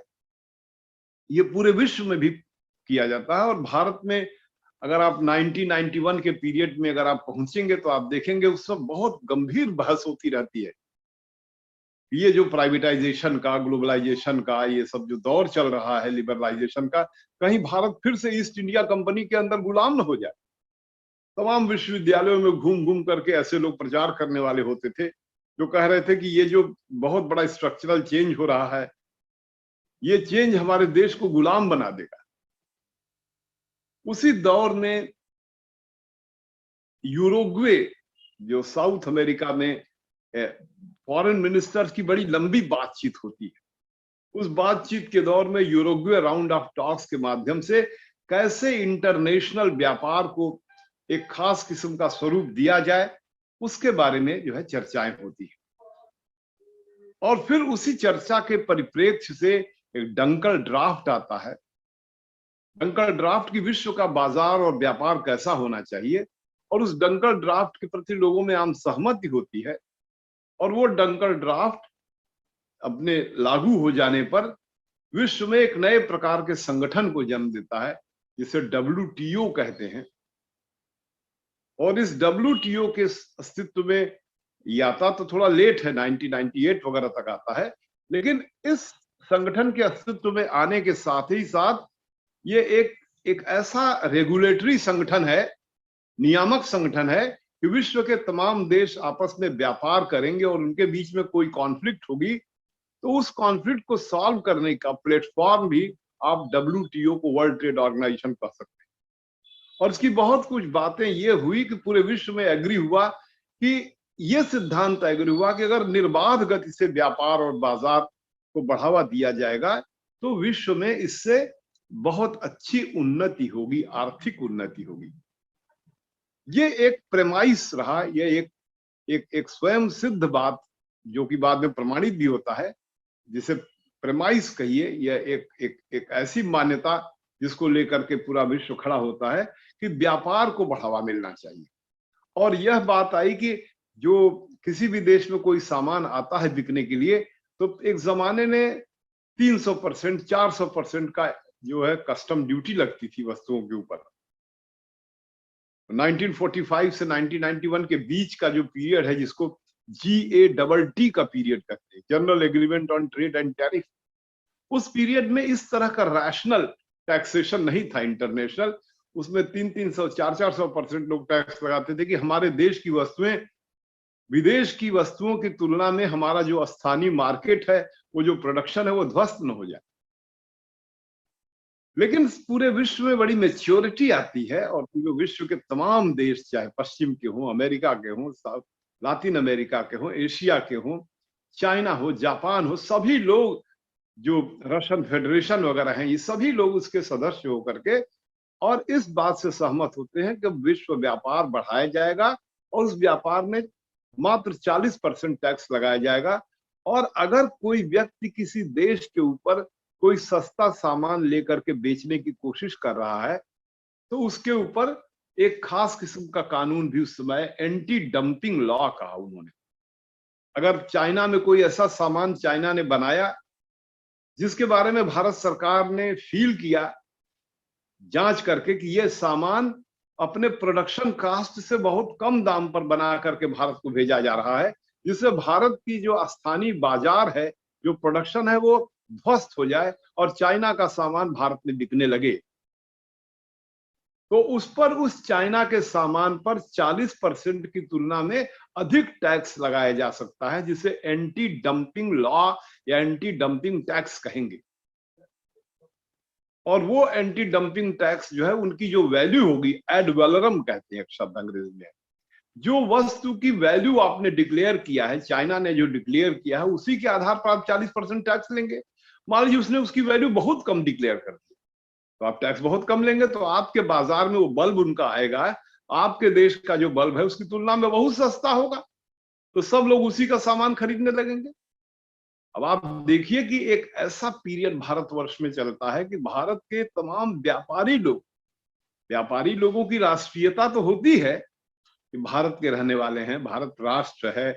ये पूरे विश्व में भी किया जाता है। और भारत में अगर आप 1991 के पीरियड में अगर आप पहुंचेंगे तो आप देखेंगे उस समय बहुत गंभीर बहस होती रहती है। ये जो प्राइवेटाइजेशन का, ग्लोबलाइजेशन का, ये सब जो दौर चल रहा है लिबरलाइजेशन का, कहीं भारत फिर से ईस्ट इंडिया कंपनी के अंदर गुलाम न हो जाए। तमाम विश्वविद्यालयों में घूम घूम करके ऐसे लोग प्रचार करने वाले होते थे जो कह रहे थे कि ये जो बहुत बड़ा स्ट्रक्चरल चेंज हो रहा है, ये चेंज हमारे देश को गुलाम बना देगा। उसी दौर में यूरुग्वे, जो साउथ अमेरिका में फॉरेन मिनिस्टर्स की बड़ी लंबी बातचीत होती है, उस बातचीत के दौर में यूरुग्वे राउंड ऑफ टॉक्स के माध्यम से कैसे इंटरनेशनल व्यापार को एक खास किस्म का स्वरूप दिया जाए, उसके बारे में जो है चर्चाएं होती है। और फिर उसी चर्चा के परिप्रेक्ष्य से एक डंकल ड्राफ्ट आता है। डंकल ड्राफ्ट की विश्व का बाजार और व्यापार कैसा होना चाहिए, और उस डंकल ड्राफ्ट के प्रति लोगों में आम सहमति होती है। और वो डंकल ड्राफ्ट अपने लागू हो जाने पर विश्व में एक नए प्रकार के संगठन को जन्म देता है, जिसे WTO कहते हैं। और इस WTO के अस्तित्व में ये आता तो थोड़ा लेट है, 1998 वगैरह तक आता है, लेकिन इस संगठन के अस्तित्व में आने के साथ ही साथ ये एक ऐसा रेगुलेटरी संगठन है, नियामक संगठन है कि विश्व के तमाम देश आपस में व्यापार करेंगे और उनके बीच में कोई कॉन्फ्लिक्ट होगी तो उस कॉन्फ्लिक्ट को सॉल्व करने का प्लेटफॉर्म भी आप WTO को, वर्ल्ड ट्रेड ऑर्गेनाइजेशन कह सकते हैं। और इसकी बहुत कुछ बातें ये हुई कि पूरे विश्व में एग्री हुआ कि ये सिद्धांत एग्री हुआ कि अगर निर्बाध गति से व्यापार और बाजार को बढ़ावा दिया जाएगा तो विश्व में इससे बहुत अच्छी उन्नति होगी, आर्थिक उन्नति होगी। ये एक प्रेमाइस रहा, ये एक स्वयं सिद्ध बात जो कि बाद में प्रमाणित भी होता है, जिसे प्रेमाइस कहिए, यह एक ऐसी मान्यता जिसको लेकर के पूरा विश्व खड़ा होता है कि व्यापार को बढ़ावा मिलना चाहिए। और यह बात आई कि जो किसी भी देश में कोई सामान आता है बिकने के लिए तो एक जमाने में 300%, 400% का जो है कस्टम ड्यूटी लगती थी वस्तुओं के ऊपर। 1945 से 1991 के बीच का जो पीरियड है, जिसको GATT का पीरियड कहते हैं, general agreement on trade and tariff, उस पीरियड में इस तरह का रैशनल टैक्सेशन नहीं था इंटरनेशनल। उसमें 300-300, 400-400% लोग टैक्स लगाते थे कि हमारे देश की वस्तुएं विदेश की वस्तुओं की तुलना में हमारा जो स्थानीय मार्केट है, वो जो प्रोडक्शन है, वो ध्वस्त न हो जाए। लेकिन पूरे विश्व में बड़ी मैच्योरिटी आती है और पूरे विश्व के तमाम देश, चाहे पश्चिम के हों, अमेरिका के हों, लातिन अमेरिका के हों, एशिया के हों, चाइना हो, जापान हो, सभी लोग जो रशियन फेडरेशन वगैरह हैं, ये सभी लोग उसके सदस्य होकर के और इस बात से सहमत होते हैं कि विश्व व्यापार बढ़ाया जाएगा और उस व्यापार में मात्र 40% टैक्स लगाया जाएगा। और अगर कोई व्यक्ति किसी देश के ऊपर कोई सस्ता सामान लेकर के बेचने की कोशिश कर रहा है तो उसके ऊपर एक खास किस्म का कानून भी उस समय एंटी डंपिंग लॉ कहा उन्होंने। अगर चाइना में कोई ऐसा सामान चाइना ने बनाया जिसके बारे में भारत सरकार ने फील किया जांच करके कि यह सामान अपने प्रोडक्शन कास्ट से बहुत कम दाम पर बना करके भारत को भेजा जा रहा है, जिससे भारत की जो स्थानीय बाजार है, जो प्रोडक्शन है, वो ध्वस्त हो जाए और चाइना का सामान भारत में बिकने लगे, तो उस पर उस चाइना के सामान पर 40% की तुलना में अधिक टैक्स लगाया जा सकता है, जिसे एंटी डंपिंग लॉ या एंटी डंपिंग टैक्स कहेंगे। और वो एंटी डंपिंग टैक्स जो है उनकी जो वैल्यू होगी, एड वैलोरम कहते हैं एक शब्द अंग्रेजी में, जो वस्तु की वैल्यू आपने डिक्लेयर किया है, चाइना ने जो डिक्लेयर किया है उसी के आधार पर आप 40% टैक्स लेंगे। मान लीजिए उसने उसकी वैल्यू बहुत कम डिक्लेयर कर दी तो आप टैक्स बहुत कम लेंगे, तो आपके बाजार में वो बल्ब उनका आएगा, आपके देश का जो बल्ब है उसकी तुलना में बहुत सस्ता होगा, तो सब लोग उसी का सामान खरीदने लगेंगे। अब आप देखिए कि एक ऐसा पीरियड भारतवर्ष में चलता है कि भारत के तमाम व्यापारी लोगों की राष्ट्रीयता तो होती है कि भारत के रहने वाले हैं, भारत राष्ट्र है,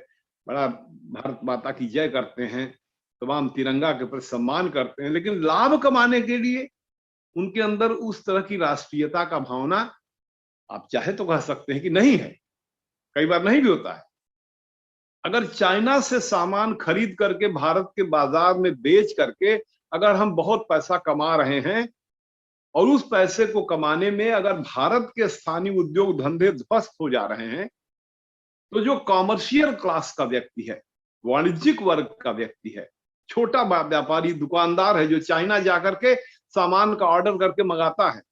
बड़ा भारत माता की जय करते हैं, तमाम तिरंगा के प्रति सम्मान करते हैं, लेकिन लाभ कमाने के लिए उनके अंदर उस तरह की राष्ट्रीयता का भावना आप चाहे तो कह सकते हैं कि नहीं है, कई बार नहीं भी होता है। अगर चाइना से सामान खरीद करके भारत के बाजार में बेच करके अगर हम बहुत पैसा कमा रहे हैं और उस पैसे को कमाने में अगर भारत के स्थानीय उद्योग धंधे ध्वस्त हो जा रहे हैं, तो जो कॉमर्शियल क्लास का व्यक्ति है, वाणिज्यिक वर्ग का व्यक्ति है, छोटा व्यापारी दुकानदार है, जो चाइना जाकर के सामान का ऑर्डर करके मंगाता है,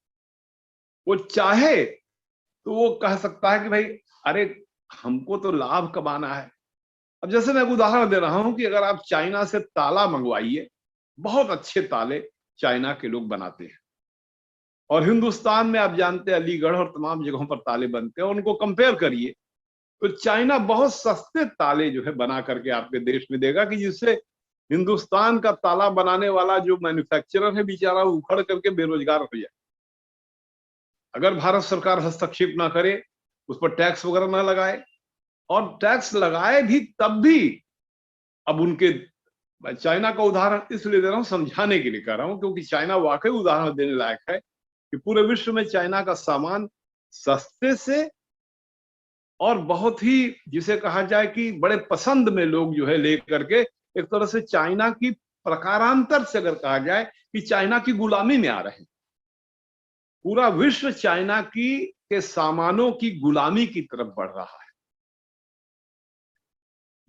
वो चाहे तो वो कह सकता है कि भाई अरे हमको तो लाभ कमाना है। अब जैसे मैं एक उदाहरण दे रहा हूं कि अगर आप चाइना से ताला मंगवाइए, बहुत अच्छे ताले चाइना के लोग बनाते हैं, और हिंदुस्तान में आप जानते हैं अलीगढ़ और तमाम जगहों पर ताले बनते हैं, उनको कंपेयर करिए तो चाइना बहुत सस्ते ताले जो है बना करके आपके देश में देगा कि जिससे हिंदुस्तान का ताला बनाने वाला जो मैन्युफैक्चरर है बेचारा उखड़ करके बेरोजगार हो जाए। अगर भारत सरकार हस्तक्षेप ना करे, उस पर टैक्स वगैरह ना लगाए, और टैक्स लगाए भी तब भी, अब उनके, चाइना का उदाहरण इसलिए दे रहा हूं, समझाने के लिए कह रहा हूं, क्योंकि चाइना वाकई उदाहरण देने लायक है कि पूरे विश्व में चाइना का सामान सस्ते से और बहुत ही, जिसे कहा जाए कि बड़े पसंद में लोग जो है लेकर के, एक तरह से चाइना की प्रकारांतर से अगर कहा जाए कि चाइना की गुलामी में आ रहे हैं। पूरा विश्व चाइना के सामानों की गुलामी की तरफ बढ़ रहा है।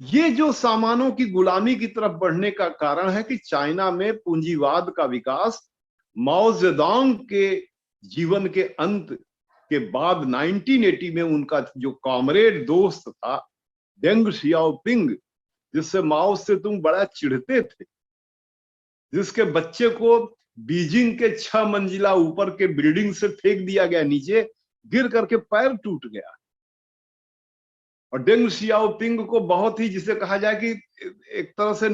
ये जो सामानों की गुलामी की तरफ बढ़ने का कारण है कि चाइना में पूंजीवाद का विकास माओ जेडोंग के जीवन के अंत के बाद 1980 में उनका जो कॉमरेड दोस्त था डेंग शियाओपिंग, जिससे माओ से तुम बड़ा चिढ़ते थे, जिसके बच्चे को बीजिंग के 6 मंजिला ऊपर के बिल्डिंग से फेंक दिया गया, नीचे गिर करके पैर टूट गया, और डेंग शियाओपिंग को बहुत ही, जिसे कहा जाए कि एक तरह से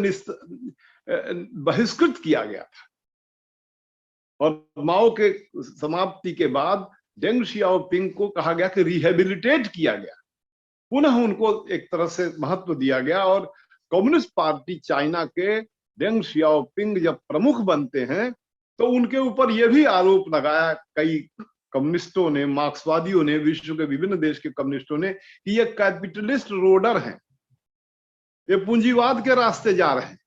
बहिष्कृत किया गया था। और माओ के समाप्ति के बाद डेंग शियाओपिंग को कहा गया कि रिहेबिलिटेट किया गया, पुनः उनको एक तरह से महत्व दिया गया, और कम्युनिस्ट पार्टी चाइना के डेंग शियाओपिंग जब प्रमुख बनते हैं तो उनके ऊपर यह भी आरोप लगाया कई कम्युनिस्टों ने, मार्क्सवादियों ने, विश्व के विभिन्न देश के कम्युनिस्टों ने, कि ये कैपिटलिस्ट रोडर हैं, ये पूंजीवाद के रास्ते जा रहे हैं।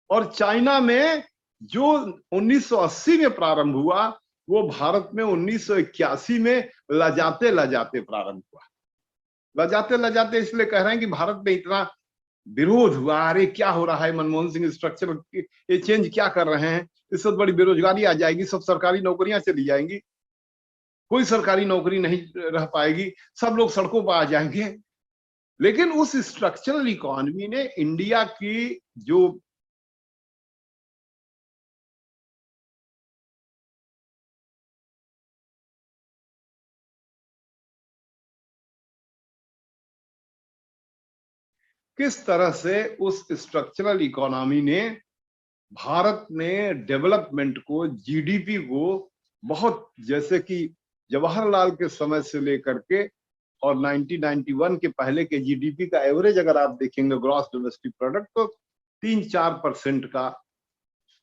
और चाइना में जो 1980 में प्रारंभ हुआ वो भारत में 1981 में लजाते लजाते प्रारंभ हुआ। लजाते लजाते इसलिए कह रहे हैं कि भारत में इतना विरोध हुआ, अरे क्या हो रहा है, मनमोहन सिंह स्ट्रक्चर ये चेंज क्या कर रहे हैं, इससे बड़ी बेरोजगारी आ जाएगी, सब सरकारी नौकरियां चली जाएंगी, कोई सरकारी नौकरी नहीं रह पाएगी, सब लोग सड़कों पर आ जाएंगे। लेकिन उस स्ट्रक्चरल इकोनॉमी ने इंडिया की जो किस तरह से उस स्ट्रक्चरल इकोनॉमी ने भारत में डेवलपमेंट को, जीडीपी को बहुत, जैसे कि जवाहरलाल के समय से लेकर के और 1991 के पहले के जीडीपी का एवरेज अगर आप देखेंगे ग्रॉस डोमेस्टिक प्रोडक्ट, तो 3-4% का,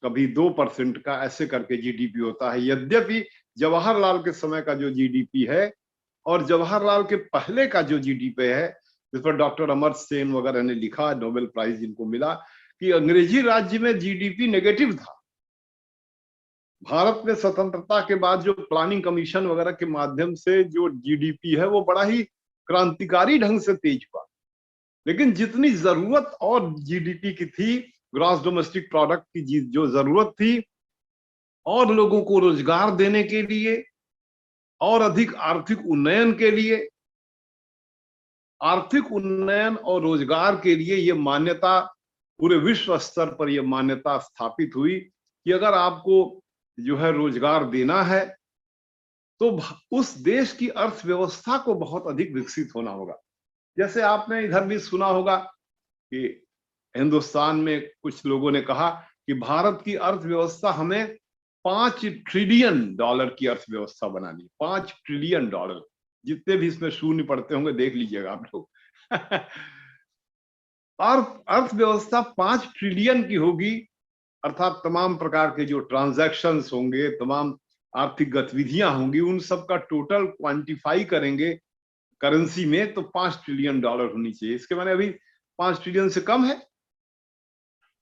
कभी 2% का, ऐसे करके जीडीपी होता है। यद्यपि जवाहरलाल के समय का जो जीडीपी है और जवाहरलाल के पहले का जो जीडीपी है, जिस पर डॉक्टर अमर्त्य सेन वगैरह ने लिखा, नोबेल प्राइज जिनको मिला, कि अंग्रेजी राज्य में जीडीपी नेगेटिव था। भारत में स्वतंत्रता के बाद जो प्लानिंग कमीशन वगैरह के माध्यम से जो जीडीपी है वो बड़ा ही क्रांतिकारी ढंग से तेज हुआ, लेकिन जितनी जरूरत और जीडीपी की थी, ग्रॉस डोमेस्टिक प्रोडक्ट की जो जरूरत थी, और लोगों को रोजगार देने के लिए और अधिक आर्थिक उन्नयन के लिए, आर्थिक उन्नयन और रोजगार के लिए ये मान्यता पूरे विश्व स्तर पर यह मान्यता स्थापित हुई कि अगर आपको जो है रोजगार देना है तो उस देश की अर्थव्यवस्था को बहुत अधिक विकसित होना होगा। जैसे आपने इधर भी सुना होगा कि हिंदुस्तान में कुछ लोगों ने कहा कि भारत की अर्थव्यवस्था हमें $5 ट्रिलियन की अर्थव्यवस्था बनानी, $5 ट्रिलियन, जितने भी इसमें शून्य पड़ते होंगे देख लीजिएगा आप लोग। और अर्थव्यवस्था 5 ट्रिलियन की होगी, अर्थात तमाम प्रकार के जो ट्रांजैक्शंस होंगे, तमाम आर्थिक गतिविधियां होंगी, उन सब का टोटल क्वांटिफाई करेंगे करेंसी में तो $5 ट्रिलियन होनी चाहिए। इसके माने अभी 5 ट्रिलियन से कम है।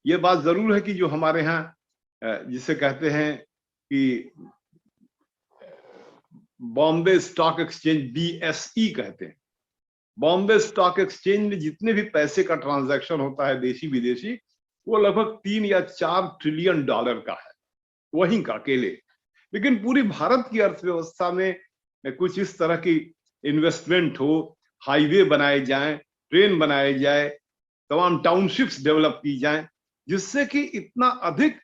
ये बात जरूर है कि जो हमारे यहाँ जिसे कहते हैं कि बॉम्बे स्टॉक एक्सचेंज, BSE कहते हैं, बॉम्बे स्टॉक एक्सचेंज में जितने भी पैसे का ट्रांजैक्शन होता है देशी विदेशी, वो लगभग 3 या 4 ट्रिलियन डॉलर का है, वहीं का अकेले। लेकिन पूरी भारत की अर्थव्यवस्था में कुछ इस तरह की इन्वेस्टमेंट हो, हाईवे बनाए जाएं, ट्रेन बनाए जाए, तमाम टाउनशिप्स डेवलप की जाएं, जिससे कि इतना अधिक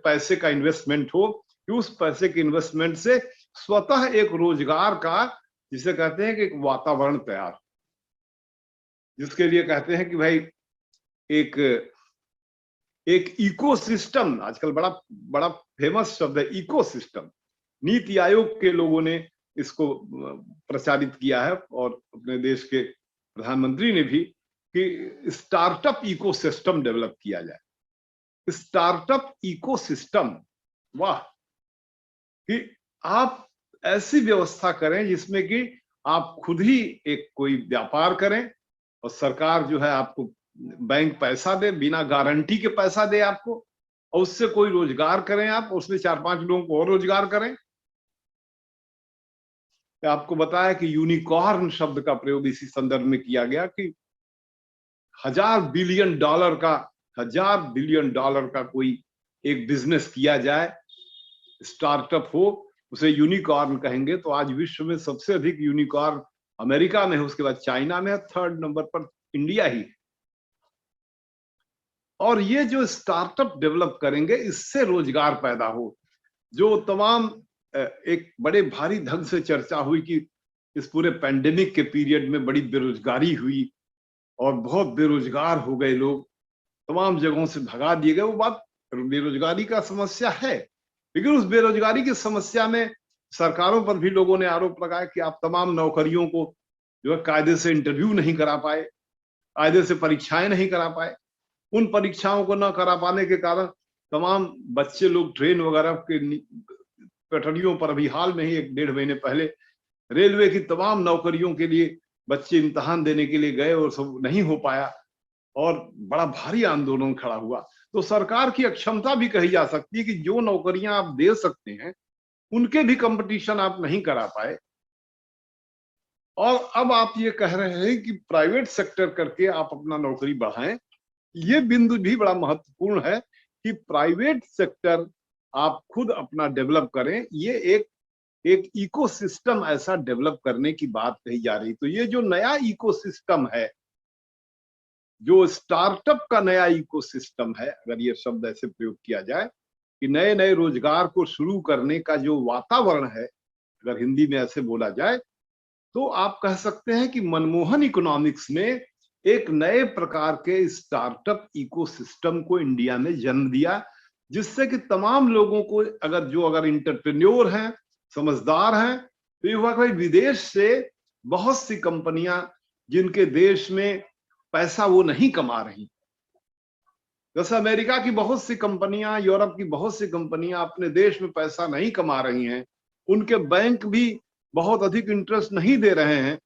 पैसे का इन्वेस्टमेंट हो कि उस पैसे के इन्वेस्टमेंट से स्वतः एक रोजगार का, जिसे कहते हैं कि एक वातावरण तैयार, जिसके लिए कहते हैं कि भाई एक इकोसिस्टम, आजकल बड़ा बड़ा फेमस शब्द है इकोसिस्टम। नीति आयोग के लोगों ने इसको प्रचारित किया है और अपने देश के प्रधानमंत्री ने भी, कि स्टार्टअप इकोसिस्टम डेवलप किया जाए। स्टार्टअप इकोसिस्टम, वाह, कि आप ऐसी व्यवस्था करें जिसमें कि आप खुद ही एक कोई व्यापार करें और सरकार जो है आपको बैंक पैसा दे, बिना गारंटी के पैसा दे आपको, और उससे कोई रोजगार करें आप, उसमें 4-5 लोगों को और रोजगार करें। आपको बताया कि यूनिकॉर्न शब्द का प्रयोग इसी संदर्भ में किया गया कि $1000 बिलियन का कोई एक बिजनेस किया जाए, स्टार्टअप हो, उसे यूनिकॉर्न कहेंगे। तो आज विश्व में सबसे अधिक यूनिकॉर्न अमेरिका में है, उसके बाद चाइना में है, 3rd नंबर पर इंडिया ही। और ये जो स्टार्टअप डेवलप करेंगे, इससे रोजगार पैदा हो। जो तमाम एक बड़े भारी ढंग से चर्चा हुई कि इस पूरे पैंडेमिक के पीरियड में बड़ी बेरोजगारी हुई और बहुत बेरोजगार हो गए लोग, तमाम जगहों से भगा दिए गए, वो बात बेरोजगारी का समस्या है, लेकिन उस बेरोजगारी की समस्या में सरकारों पर भी लोगों ने आरोप लगाया कि आप तमाम नौकरियों को जो है कायदे से इंटरव्यू नहीं करा पाए, कायदे से परीक्षाएं नहीं करा पाए। उन परीक्षाओं को न करा पाने के कारण तमाम बच्चे लोग ट्रेन वगैरह के पटरियों पर, अभी हाल में ही 1-1.5 महीने पहले रेलवे की तमाम नौकरियों के लिए बच्चे इम्तिहान देने के लिए गए और सब नहीं हो पाया और बड़ा भारी आंदोलन खड़ा हुआ। तो सरकार की अक्षमता भी कही जा सकती है कि जो नौकरियां आप दे सकते हैं उनके भी कंपटीशन आप नहीं करा पाए। और अब आप ये कह रहे हैं कि प्राइवेट सेक्टर करके आप अपना नौकरी बढ़ाएं। ये बिंदु भी बड़ा महत्वपूर्ण है कि प्राइवेट सेक्टर आप खुद अपना डेवलप करें। ये एक इकोसिस्टम ऐसा डेवलप करने की बात कही जा रही। तो ये जो नया इकोसिस्टम है जो स्टार्टअप का नया इकोसिस्टम है, अगर ये शब्द ऐसे प्रयोग किया जाए कि नए नए रोजगार को शुरू करने का जो वातावरण है, अगर हिंदी में ऐसे बोला जाए, तो आप कह सकते हैं कि मनमोहन इकोनॉमिक्स ने एक नए प्रकार के स्टार्टअप इकोसिस्टम को इंडिया में जन्म दिया, जिससे कि तमाम लोगों को, अगर इंटरप्रेन्योर हैं, समझदार हैं, तो ये हुआ कि विदेश से बहुत सी कंपनियां जिनके देश में पैसा वो नहीं कमा रही, जैसे अमेरिका की बहुत सी कंपनियां, यूरोप की बहुत सी कंपनियां अपने देश में पैसा नहीं कमा रही हैं, उनके बैंक भी बहुत अधिक इंटरेस्ट नहीं दे रहे हैं,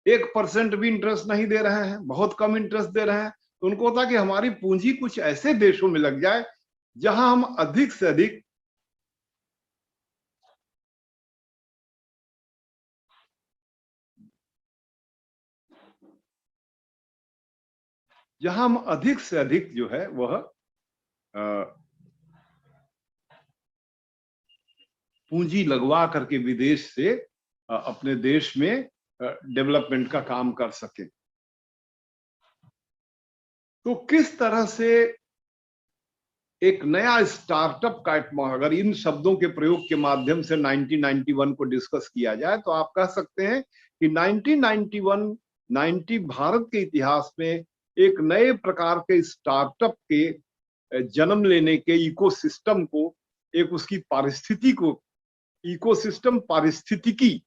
1% भी इंटरेस्ट नहीं दे रहे हैं, बहुत कम इंटरेस्ट दे रहे हैं। तो उनको होता कि हमारी पूंजी कुछ ऐसे देशों में लग जाए जहां हम अधिक से अधिक जो है वह पूंजी लगवा करके विदेश से अपने देश में डेवलपमेंट का काम कर सके। तो किस तरह से एक नया स्टार्टअप का, अगर इन शब्दों के प्रयोग के माध्यम से 1991 को डिस्कस किया जाए, तो आप कह सकते हैं कि 1991 भारत के इतिहास में एक नए प्रकार के स्टार्टअप के जन्म लेने के इकोसिस्टम को, एक उसकी पारिस्थिति को, इकोसिस्टम पारिस्थितिकी,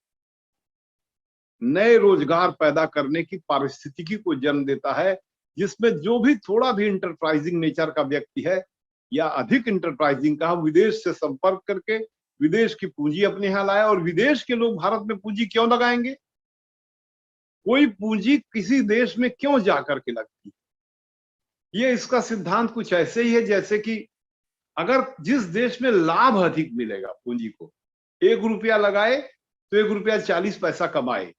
नए रोजगार पैदा करने की पारिस्थितिकी को जन्म देता है, जिसमें जो भी थोड़ा भी इंटरप्राइजिंग नेचर का व्यक्ति है या अधिक इंटरप्राइजिंग का, विदेश से संपर्क करके विदेश की पूंजी अपने यहां लाया। और विदेश के लोग भारत में पूंजी क्यों लगाएंगे? कोई पूंजी किसी देश में क्यों जाकर के लगती है? ये इसका सिद्धांत कुछ ऐसे ही है जैसे कि अगर जिस देश में लाभ अधिक मिलेगा पूंजी को, 1 रुपया लगाए तो 1 रुपया 40 पैसा कमाए,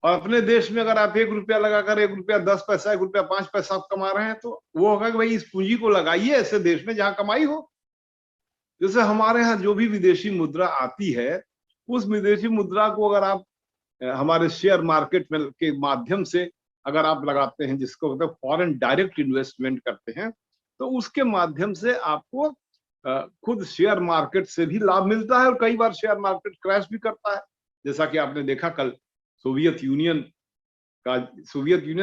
और अपने देश में अगर आप 1 रुपया लगाकर 1 रुपया 10 पैसा, 1 रुपया 5 पैसा आप कमा रहे हैं, तो वो होगा कि भाई इस पूंजी को लगाइए ऐसे देश में जहां कमाई हो। जैसे हमारे यहाँ जो भी विदेशी मुद्रा आती है, उस विदेशी मुद्रा को अगर आप हमारे शेयर मार्केट में के माध्यम से अगर आप लगाते हैं, जिसको कहते हैं फॉरेन डायरेक्ट इन्वेस्टमेंट करते हैं, तो उसके माध्यम से आपको खुद शेयर मार्केट से भी लाभ मिलता है, और कई बार शेयर मार्केट क्रैश भी करता है। जैसा कि आपने देखा कल सोवियत यूनियन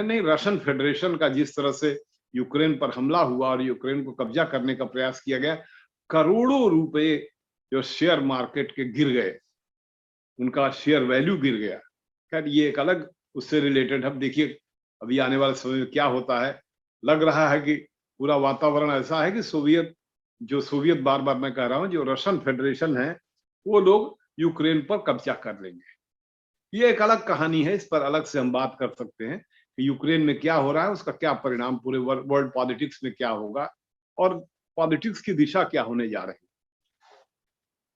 नहीं, रशियन फेडरेशन का जिस तरह से यूक्रेन पर हमला हुआ और यूक्रेन को कब्जा करने का प्रयास किया गया, करोड़ों रुपए जो शेयर मार्केट के गिर गए, उनका शेयर वैल्यू गिर गया। खैर ये एक अलग उससे रिलेटेड। अब देखिए अभी आने वाले समय में क्या होता है। लग रहा है कि पूरा वातावरण ऐसा है कि सोवियत बार बार मैं कह रहा हूं, जो रशियन फेडरेशन है, वो लोग यूक्रेन पर कब्जा कर लेंगे। ये एक अलग कहानी है, इस पर अलग से हम बात कर सकते हैं कि यूक्रेन में क्या हो रहा है, उसका क्या परिणाम पूरे वर्ल्ड पॉलिटिक्स में क्या होगा, और पॉलिटिक्स की दिशा क्या होने जा रही है।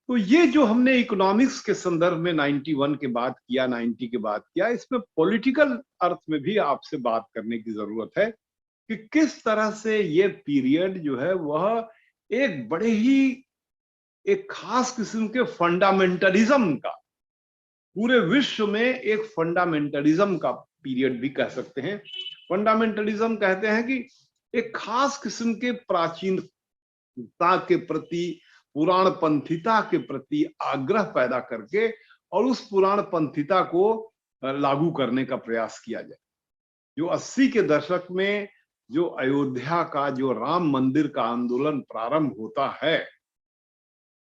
तो ये जो हमने इकोनॉमिक्स के संदर्भ में 91 के बाद किया, 90 के बाद किया, इसमें पॉलिटिकल अर्थ में भी आपसे बात करने की जरूरत है कि किस तरह से ये पीरियड जो है वह एक बड़े ही एक खास किस्म के फंडामेंटलिज्म का, पूरे विश्व में एक फंडामेंटलिज्म का पीरियड भी कह सकते हैं। फंडामेंटलिज्म कहते हैं कि एक खास किस्म के प्राचीनता के प्रति, पुराण पंथिता के प्रति आग्रह पैदा करके और उस पुराण पंथिता को लागू करने का प्रयास किया जाए। जो 80 के दशक में जो अयोध्या का, जो राम मंदिर का आंदोलन प्रारंभ होता है,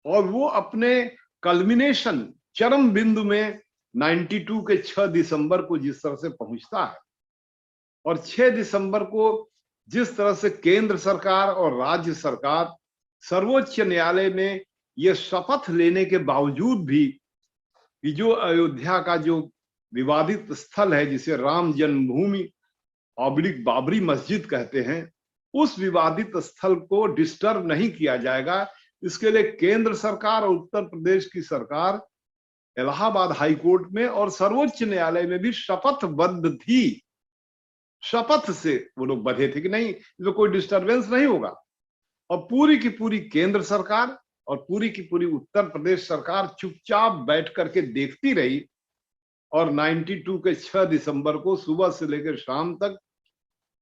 और वो अपने कल्मिनेशन, चरम बिंदु में 92 के 6 दिसंबर को जिस तरह से पहुंचता है, और 6 दिसंबर को जिस तरह से केंद्र सरकार और राज्य सरकार सर्वोच्च न्यायालय में ये शपथ लेने के बावजूद भी कि जो अयोध्या का जो विवादित स्थल है, जिसे राम जन्मभूमि ऑब्लिक बाबरी मस्जिद कहते हैं, उस विवादित स्थल को डिस्टर्ब नहीं किया जाएगा, इसके लिए केंद्र सरकार और उत्तर प्रदेश की सरकार इलाहाबाद हाई कोर्ट में और सर्वोच्च न्यायालय में भी शपथबद्ध थी। शपथ से वो लोग बंधे थे कि नहीं, इसमें कोई डिस्टरबेंस नहीं होगा। और पूरी की पूरी केंद्र सरकार और पूरी की पूरी उत्तर प्रदेश सरकार चुपचाप बैठ करके देखती रही, और 92 के 6 दिसंबर को सुबह से लेकर शाम तक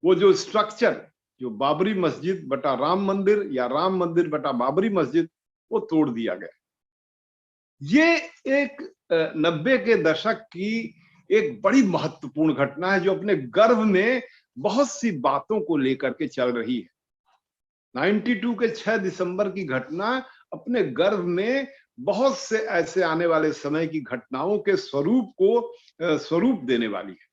वो जो स्ट्रक्चर, जो बाबरी मस्जिद बटा राम मंदिर या राम मंदिर बटा बाबरी मस्जिद, वो तोड़ दिया गया। ये एक 90 के दशक की एक बड़ी महत्वपूर्ण घटना है जो अपने गर्भ में बहुत सी बातों को लेकर के चल रही है। 92 के 6 दिसंबर की घटना अपने गर्भ में बहुत से ऐसे आने वाले समय की घटनाओं के स्वरूप देने वाली है।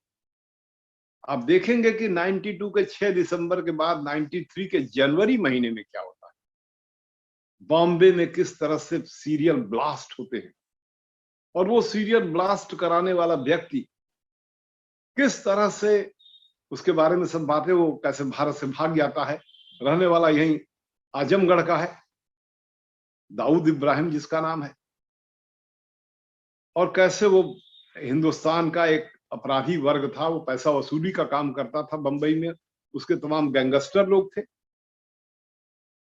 आप देखेंगे कि 92 के 6 दिसंबर के बाद 93 के जनवरी महीने में क्या होता है। बॉम्बे में किस तरह से सीरियल ब्लास्ट होते हैं और वो सीरियल ब्लास्ट कराने वाला व्यक्ति किस तरह से, उसके बारे में सब बातें, वो कैसे भारत से भाग जाता है, रहने वाला यही आजमगढ़ का है, दाऊद इब्राहिम जिसका नाम है, और कैसे वो हिंदुस्तान का एक अपराधी वर्ग था, वो पैसा वसूली का काम करता था बंबई में, उसके तमाम गैंगस्टर लोग थे।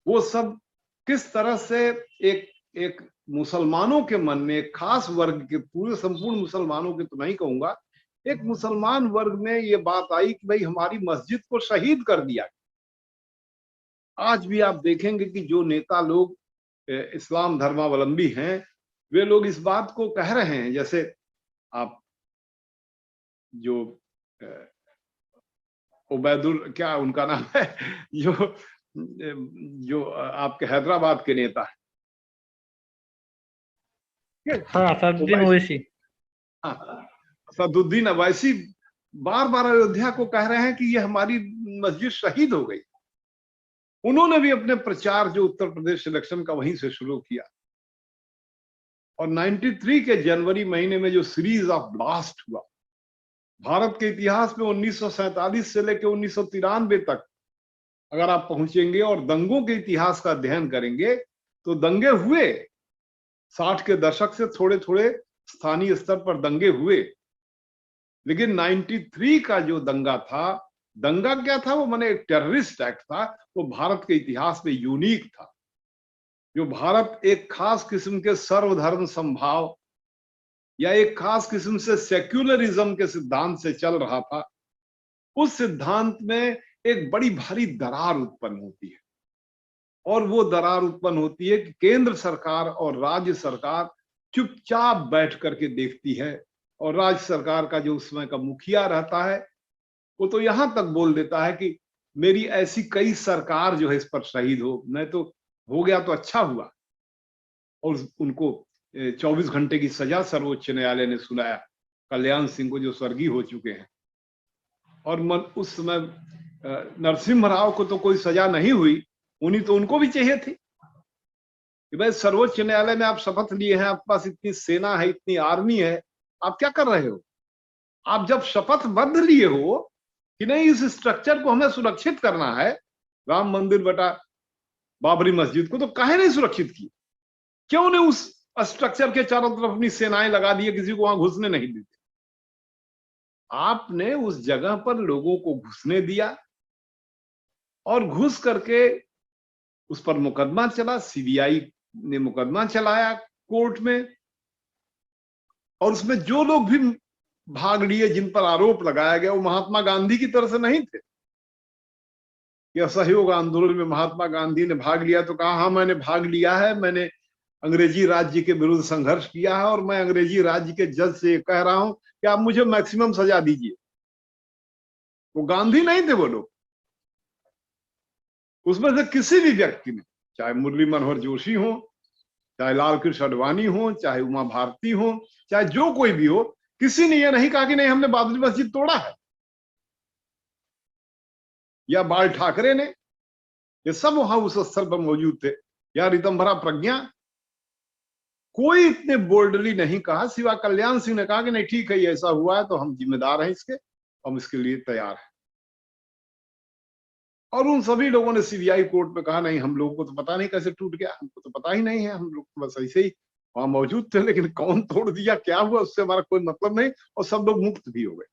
वो सब किस तरह से एक मुसलमानों के मन में, एक खास वर्ग के, पूरे संपूर्ण मुसलमानों के तो नहीं कहूंगा, एक मुसलमान वर्ग में ये बात आई कि भाई हमारी मस्जिद को शहीद कर दिया। आज भी आप देखेंगे कि जो नेता लोग इस्लाम धर्मावलंबी हैं, वे लोग इस बात को कह रहे हैं। जैसे आप जो उबैदुल, क्या उनका नाम है, जो आपके हैदराबाद के नेता है, हाँ, असदुद्दीन ओवैसी। हाँ, असदुद्दीन ओवैसी बार बार अयोध्या को कह रहे हैं कि ये हमारी मस्जिद शहीद हो गई। उन्होंने भी अपने प्रचार जो उत्तर प्रदेश इलेक्शन का वहीं से शुरू किया। और 93 के जनवरी महीने में जो सीरीज ऑफ ब्लास्ट हुआ, भारत के इतिहास में 1947 से लेकर 1993 तक अगर आप पहुंचेंगे और दंगों के इतिहास का अध्ययन करेंगे तो दंगे हुए। 60 के दशक से थोड़े थोड़े स्थानीय स्तर पर दंगे हुए, लेकिन 93 का जो दंगा था, दंगा क्या था, वो माने एक टेररिस्ट एक्ट था, वो भारत के इतिहास में यूनिक था। जो भारत एक खास किस्म के सर्वधर्म संभाव या एक खास किस्म से सेक्युलरिज्म के सिद्धांत से चल रहा था, उस सिद्धांत में एक बड़ी भारी दरार उत्पन्न होती है। और वो दरार उत्पन्न होती है कि केंद्र सरकार और राज्य सरकार चुपचाप बैठ करके देखती है, और राज्य सरकार का जो उस समय का मुखिया रहता है वो तो यहां तक बोल देता है कि मेरी ऐसी कई सरकार जो है इस पर शहीद हो, मैं तो हो गया तो अच्छा हुआ। और उनको 24 घंटे की सजा सर्वोच्च न्यायालय ने सुनाया कल्याण सिंह को, जो स्वर्गीय हो चुके हैं। और उस समय नरसिम्हा राव को तो कोई सजा नहीं हुई, उन्हीं तो उनको भी चाहिए थी कि भाई सर्वोच्च न्यायालय में आप शपथ लिए हैं, आपके पास इतनी सेना है, इतनी आर्मी है, आप क्या कर रहे हो? आप जब शपथबद्ध लिए हो कि नहीं इस स्ट्रक्चर को हमें सुरक्षित करना है, राम मंदिर बटा बाबरी मस्जिद को, तो काहे नहीं सुरक्षित किए? क्यों ने उस स्ट्रक्चर के चारों तरफ अपनी सेनाएं लगा दी, किसी को वहां घुसने नहीं देते? आपने उस जगह पर लोगों को घुसने दिया और घुस करके उस पर मुकदमा चला, सीबीआई ने मुकदमा चलाया कोर्ट में, और उसमें जो लोग भी भाग लिए, जिन पर आरोप लगाया गया, वो महात्मा गांधी की तरह से नहीं थे। यह असहयोग आंदोलन में महात्मा गांधी ने भाग लिया तो कहा हाँ मैंने भाग लिया है, मैंने अंग्रेजी राज्य के विरुद्ध संघर्ष किया है और मैं अंग्रेजी राज्य के जज से कह रहा हूं कि आप मुझे मैक्सिमम सजा दीजिए। वो गांधी नहीं थे वो लोग। उसमें से किसी भी व्यक्ति ने, चाहे मुरली मनोहर जोशी हो, चाहे लाल कृष्ण आडवाणी हो, चाहे उमा भारती हो, चाहे जो कोई भी हो, किसी ने यह नहीं कहा कि नहीं हमने बाबरी मस्जिद तोड़ा है, या बाल ठाकरे ने, ये सब वहां उस स्थल पर मौजूद थे, या ऋतंभरा प्रज्ञा, कोई इतने बोल्डली नहीं कहा, सिवा कल्याण सिंह ने कहा कि नहीं ठीक है ये ऐसा हुआ है तो हम जिम्मेदार हैं इसके, हम इसके लिए तैयार हैं। और उन सभी लोगों ने सीबीआई कोर्ट में कहा नहीं हम लोगों को तो पता नहीं कैसे टूट गया, हमको तो पता ही नहीं है, हम लोग बस ऐसे ही वहां मौजूद थे, लेकिन कौन तोड़ दिया, क्या हुआ, उससे हमारा कोई मतलब नहीं, और सब लोग मुक्त भी हो गए।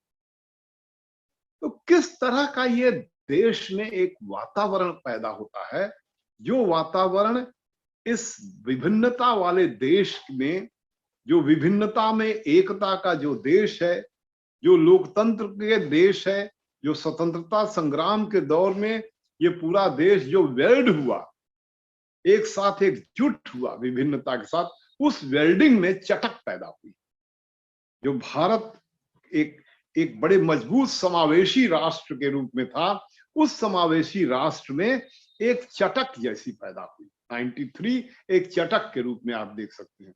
तो किस तरह का ये देश में एक वातावरण पैदा होता है, जो वातावरण इस विभिन्नता वाले देश में, जो विभिन्नता में एकता का जो देश है, जो लोकतंत्र के देश है, जो स्वतंत्रता संग्राम के दौर में ये पूरा देश जो वेल्ड हुआ, एक साथ एकजुट हुआ विभिन्नता के साथ, उस वेल्डिंग में चटक पैदा हुई। जो भारत एक बड़े मजबूत समावेशी राष्ट्र के रूप में था, उस समावेशी राष्ट्र में एक चटक जैसी पैदा हुई। 93 एक चटक के रूप में आप देख सकते हैं।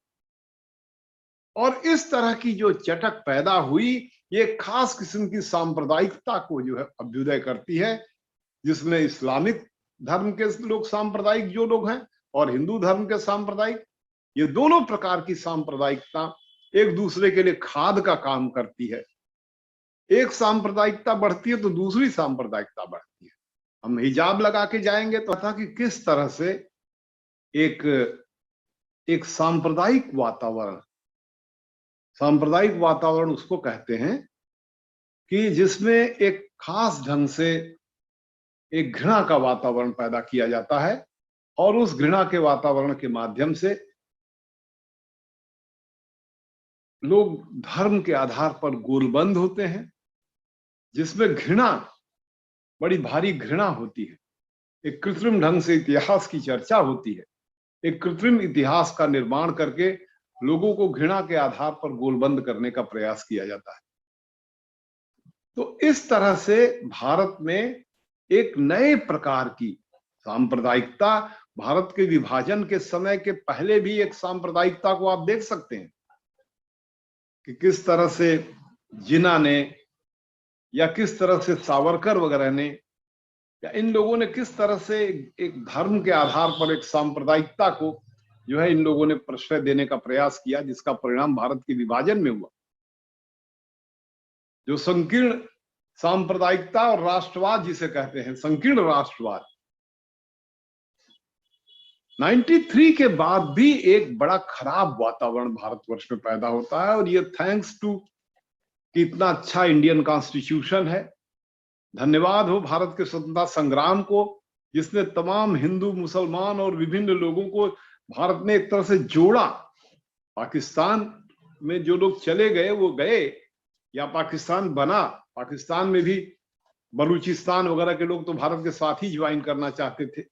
और इस तरह की जो चटक पैदा हुई, ये खास किस्म की सांप्रदायिकता को जो है अभ्युदय करती है, जिसमें इस्लामिक धर्म के लोग सांप्रदायिक जो लोग हैं और हिंदू धर्म के सांप्रदायिक, ये दोनों प्रकार की सांप्रदायिकता एक दूसरे के लिए खाद का काम करती है। एक सांप्रदायिकता बढ़ती है तो दूसरी सांप्रदायिकता बढ़ती है। हम हिजाब लगा के जाएंगे तो था कि किस तरह से एक सांप्रदायिक वातावरण उसको कहते हैं कि जिसमें एक खास ढंग से एक घृणा का वातावरण पैदा किया जाता है, और उस घृणा के वातावरण के माध्यम से लोग धर्म के आधार पर गोलबंद होते हैं, जिसमें घृणा, बड़ी भारी घृणा होती है। एक कृत्रिम ढंग से इतिहास की चर्चा होती है, एक कृत्रिम इतिहास का निर्माण करके लोगों को घृणा के आधार पर गोलबंद करने का प्रयास किया जाता है। तो इस तरह से भारत में एक नए प्रकार की सांप्रदायिकता, भारत के विभाजन के समय के पहले भी एक सांप्रदायिकता को आप देख सकते हैं कि किस तरह से जिन्ना ने या किस तरह से सावरकर वगैरह ने या इन लोगों ने किस तरह से एक धर्म के आधार पर एक सांप्रदायिकता को जो है इन लोगों ने प्रश्रय देने का प्रयास किया, जिसका परिणाम भारत के विभाजन में हुआ। जो संकीर्ण सांप्रदायिकता और राष्ट्रवाद जिसे कहते हैं, संकीर्ण राष्ट्रवाद, 93 के बाद भी एक बड़ा खराब वातावरण भारतवर्ष में पैदा होता है। और ये थैंक्स टू कि इतना अच्छा इंडियन कॉन्स्टिट्यूशन है, धन्यवाद हो भारत के स्वतंत्रता संग्राम को, जिसने तमाम हिंदू, मुसलमान और विभिन्न लोगों को भारत ने एक तरह से जोड़ा। पाकिस्तान में जो लोग चले गए वो गए, या पाकिस्तान बना, पाकिस्तान में भी बलूचिस्तान वगैरह के लोग तो भारत के साथ ही ज्वाइन करना चाहते थे,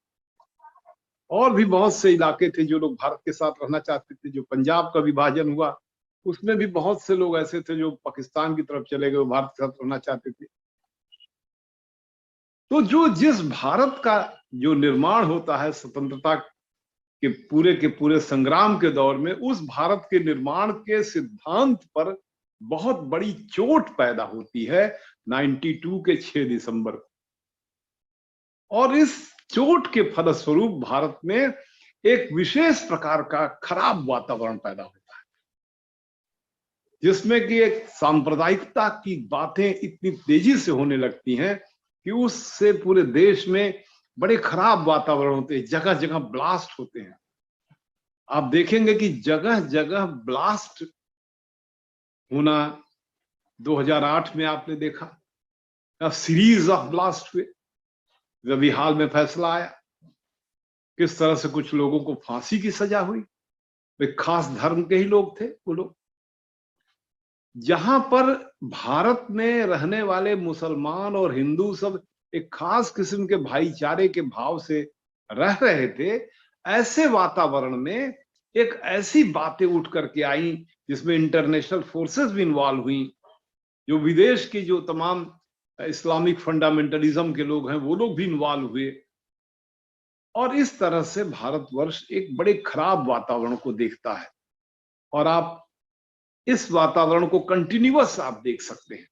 और भी बहुत से इलाके थे जो लोग भारत के साथ रहना चाहते थे। जो पंजाब का विभाजन हुआ उसमें भी बहुत से लोग ऐसे थे जो पाकिस्तान की तरफ चले गए, वो भारत के साथ रहना चाहते थे। तो जिस भारत का जो निर्माण होता है स्वतंत्रता के पूरे संग्राम के दौर में, उस भारत के निर्माण के सिद्धांत पर बहुत बड़ी चोट पैदा होती है 92 के 6 दिसंबर को। और इस चोट के फलस्वरूप भारत में एक विशेष प्रकार का खराब वातावरण पैदा होता है, जिसमें कि एक सांप्रदायिकता की बातें इतनी तेजी से होने लगती हैं कि उससे पूरे देश में बड़े खराब वातावरण होते हैं, जगह जगह ब्लास्ट होते हैं। आप देखेंगे कि जगह जगह ब्लास्ट होना 2008 में आपने देखा, सीरीज ऑफ ब्लास्ट हुए। रबी हाल में फैसला आया, किस तरह से कुछ लोगों को फांसी की सजा हुई, वे खास धर्म के ही लोग थे वो लोग। जहां पर भारत में रहने वाले मुसलमान और हिंदू सब एक खास किस्म के भाईचारे के भाव से रह रहे थे, ऐसे वातावरण में एक ऐसी बातें उठ करके आई जिसमें इंटरनेशनल फोर्सेस भी इन्वॉल्व हुई, जो विदेश की जो तमाम इस्लामिक फंडामेंटलिज्म के लोग हैं वो लोग भी इन्वॉल्व हुए। और इस तरह से भारतवर्ष एक बड़े खराब वातावरण को देखता है, और आप इस वातावरण को कंटिन्यूअस आप देख सकते हैं।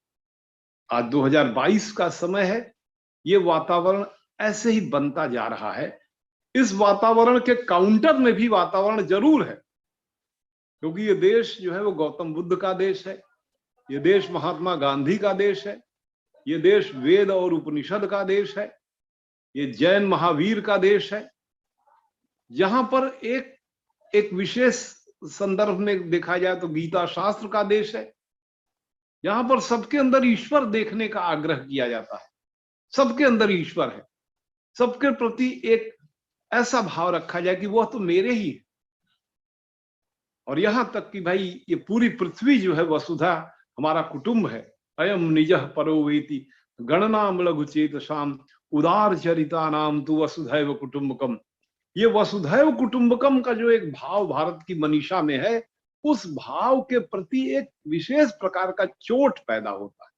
आज 2022 का समय है, ये वातावरण ऐसे ही बनता जा रहा है। इस वातावरण के काउंटर में भी वातावरण जरूर है, क्योंकि ये देश जो है वो गौतम बुद्ध का देश है, ये देश महात्मा गांधी का देश है, ये देश वेद और उपनिषद का देश है, ये जैन महावीर का देश है, जहां पर एक विशेष संदर्भ में देखा जाए तो गीता शास्त्र का देश है, जहां पर सबके अंदर ईश्वर देखने का आग्रह किया जाता है। सबके अंदर ईश्वर है, सबके प्रति एक ऐसा भाव रखा जाए कि वह तो मेरे ही है। और यहां तक कि भाई ये पूरी पृथ्वी जो है वसुधा हमारा कुटुंब है, अयम निजः परो वेति, गणनाम लघुचेतसाम उदार चरिता नाम तु वसुधैव कुटुंबकम। ये वसुधैव कुटुंबकम का जो एक भाव भारत की मनीषा में है, उस भाव के प्रति एक विशेष प्रकार का चोट पैदा होता है,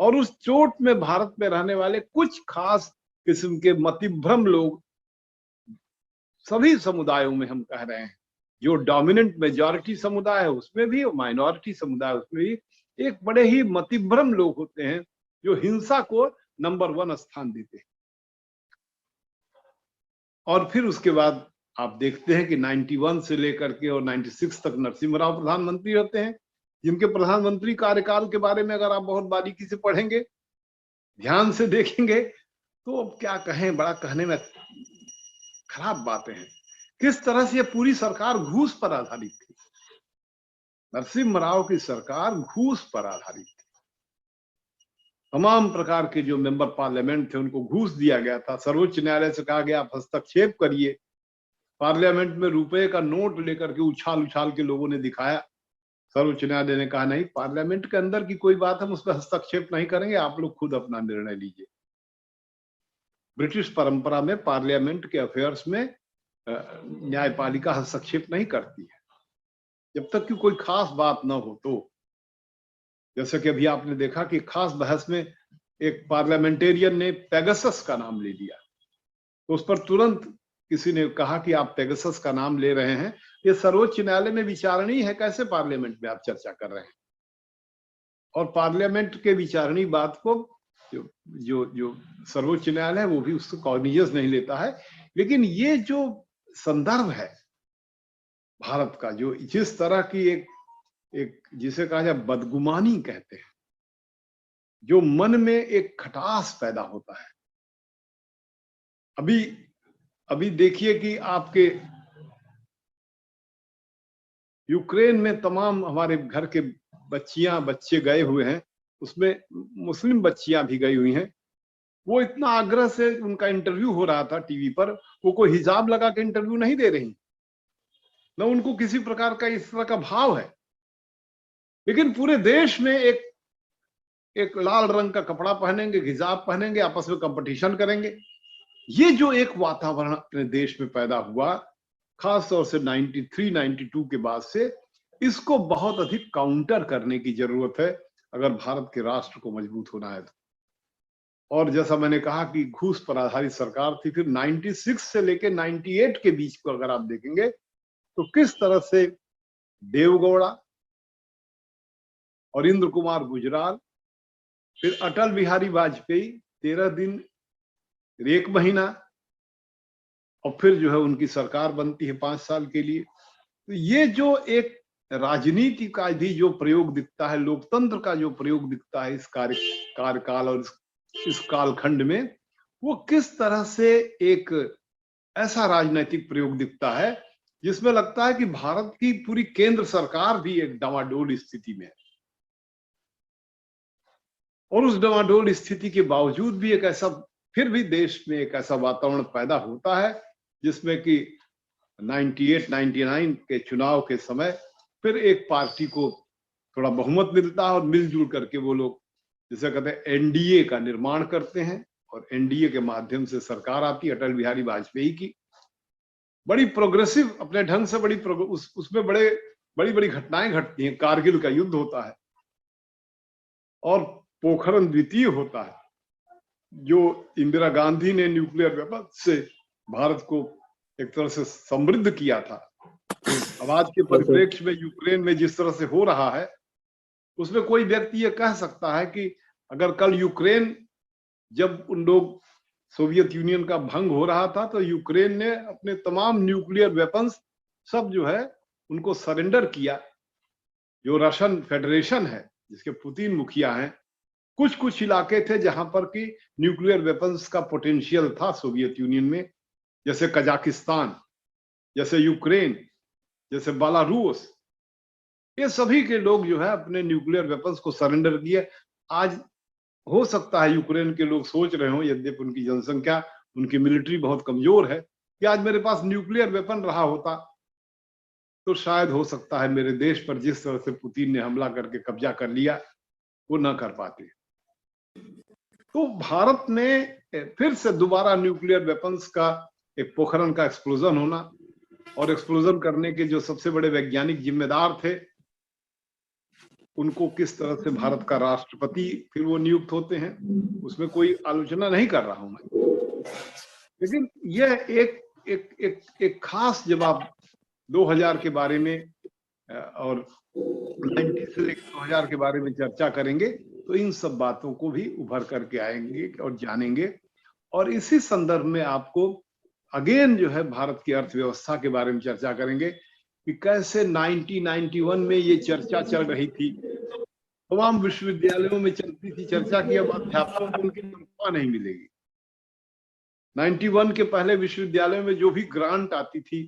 और उस चोट में भारत में रहने वाले कुछ खास किस्म के मतिभ्रम लोग, सभी समुदायों में हम कह रहे हैं, जो डोमिनेंट मेजॉरिटी समुदाय है उसमें भी और माइनॉरिटी समुदाय उसमें भी, एक बड़े ही मतिभ्रम लोग होते हैं जो हिंसा को नंबर 1 स्थान देते हैं। और फिर उसके बाद आप देखते हैं कि 91 से लेकर के और 96 तक नरसिम्हा राव प्रधानमंत्री होते हैं, जिनके प्रधानमंत्री कार्यकाल के बारे में अगर आप बहुत बारीकी से पढ़ेंगे, ध्यान से देखेंगे, तो अब क्या कहें, बड़ा कहने में खराब बातें हैं। किस तरह से ये पूरी सरकार घूस पर आधारित थी। नरसिम्हा राव की सरकार घूस पर आधारित थी। तमाम प्रकार के जो मेंबर पार्लियामेंट थे उनको घूस दिया गया था। सर्वोच्च न्यायालय से कहा गया आप हस्तक्षेप करिए। पार्लियामेंट में रुपए का नोट लेकर के उछाल उछाल के लोगों ने दिखाया। सर्वोच्च न्यायालय ने कहा नहीं, पार्लियामेंट के अंदर की कोई बात हम उस पर हस्तक्षेप नहीं करेंगे, आप लोग खुद अपना निर्णय लीजिए। ब्रिटिश परंपरा में पार्लियामेंट के अफेयर्स में न्यायपालिका हस्तक्षेप नहीं करती है जब तक कि कोई खास बात ना हो। तो जैसे कि अभी आपने देखा कि खास बहस में एक पार्लियामेंटेरियन ने पेगासस का नाम ले लिया, तो उस पर तुरंत किसी ने कहा कि आप पेगासस का नाम ले रहे हैं, ये सर्वोच्च न्यायालय में विचारणी है, कैसे पार्लियामेंट में आप चर्चा कर रहे हैं। और पार्लियामेंट के विचारणी बात को जो सर्वोच्च न्यायालय है वो भी उसको कॉग्निजेंस नहीं लेता है। लेकिन ये जो संदर्भ है भारत का, जो जिस तरह की एक जिसे कहा जाए बदगुमानी कहते हैं, जो मन में एक खटास पैदा होता है। अभी देखिए कि आपके यूक्रेन में तमाम हमारे घर के बच्चे गए हुए हैं, उसमें मुस्लिम बच्चियां भी गई हुई हैं। वो इतना आग्रह से उनका इंटरव्यू हो रहा था टीवी पर, वो कोई हिजाब लगा के इंटरव्यू नहीं दे रही, न उनको किसी प्रकार का इस तरह का भाव है। लेकिन पूरे देश में एक लाल रंग का कपड़ा पहनेंगे, हिजाब पहनेंगे, आपस में कंपटीशन करेंगे। ये जो एक वातावरण अपने देश में पैदा हुआ, खास तौर से 93-92 के बाद से, इसको बहुत अधिक काउंटर करने की जरूरत है अगर भारत के राष्ट्र को मजबूत होना है तो। और जैसा मैंने कहा कि घूस पर आधारित सरकार थी, फिर 96 से लेकर 98 के बीच को अगर आप देखेंगे तो किस तरह से देवगौड़ा और इंद्र कुमार गुजराल, फिर अटल बिहारी वाजपेयी 13 दिन 1 महीना, और फिर जो है उनकी सरकार बनती है 5 साल के लिए। तो ये जो एक राजनीति का भी जो प्रयोग दिखता है, लोकतंत्र का जो प्रयोग दिखता है इस कार्यकाल और इस कालखंड में, वो किस तरह से एक ऐसा राजनीतिक प्रयोग दिखता है जिसमें लगता है कि भारत की पूरी केंद्र सरकार भी एक डामाडोल स्थिति में है। और उस डामाडोल स्थिति के बावजूद भी फिर भी देश में एक ऐसा वातावरण पैदा होता है जिसमें कि 98-99 के चुनाव के समय फिर एक पार्टी को थोड़ा बहुमत मिलता है और मिलजुल करके वो लोग जिसे कहते हैं एनडीए का निर्माण करते हैं, और एनडीए के माध्यम से सरकार आती है अटल बिहारी वाजपेयी की। बड़ी प्रोग्रेसिव अपने ढंग से उसमें बड़ी बड़ी घटनाएं घटती हैं। कारगिल का युद्ध होता है और पोखरण द्वितीय होता है, जो इंदिरा गांधी ने न्यूक्लियर वेपन से भारत को एक तरह से समृद्ध किया था। अब आज के परिप्रेक्ष्य में यूक्रेन में जिस तरह से हो रहा है, उसमें कोई व्यक्ति ये कह सकता है कि अगर कल यूक्रेन, जब उन लोग सोवियत यूनियन का भंग हो रहा था, तो यूक्रेन ने अपने तमाम न्यूक्लियर वेपन्स सब जो है उनको सरेंडर किया। जो रशियन फेडरेशन है, जिसके पुतिन मुखिया हैं, कुछ इलाके थे जहां पर कि न्यूक्लियर वेपन्स का पोटेंशियल था सोवियत यूनियन में, जैसे कजाकिस्तान, जैसे यूक्रेन, जैसे बेलारूस, ये सभी के लोग जो है अपने न्यूक्लियर वेपन्स को सरेंडर किए। आज हो सकता है यूक्रेन के लोग सोच रहे हो, यद्यपि उनकी जनसंख्या, उनकी मिलिट्री बहुत कमजोर है, कि आज मेरे पास न्यूक्लियर वेपन रहा होता तो शायद हो सकता है मेरे देश पर जिस तरह से पुतिन ने हमला करके कब्जा कर लिया वो ना कर पाते। तो भारत में फिर से दोबारा न्यूक्लियर वेपन्स का एक पोखरण का एक्सप्लोजन होना, और एक्सप्लोजन करने के जो सबसे बड़े वैज्ञानिक जिम्मेदार थे उनको किस तरह से भारत का राष्ट्रपति फिर वो नियुक्त होते हैं, उसमें कोई आलोचना नहीं कर रहा हूं मैं, लेकिन यह एक एक एक एक खास जवाब 2000 के बारे में और 90 से लेकर 2000 के बारे में चर्चा करेंगे तो इन सब बातों को भी उभर करके आएंगे और जानेंगे। और इसी संदर्भ में आपको अगेन जो है भारत की अर्थव्यवस्था के बारे में चर्चा करेंगे कि कैसे 1991 में ये चर्चा चल रही थी, तमाम विश्वविद्यालयों में चलती थी चर्चा की अब अध्यापकों को उनकी तनख्वाह नहीं मिलेगी। 91 के पहले विश्वविद्यालयों में जो भी ग्रांट आती थी,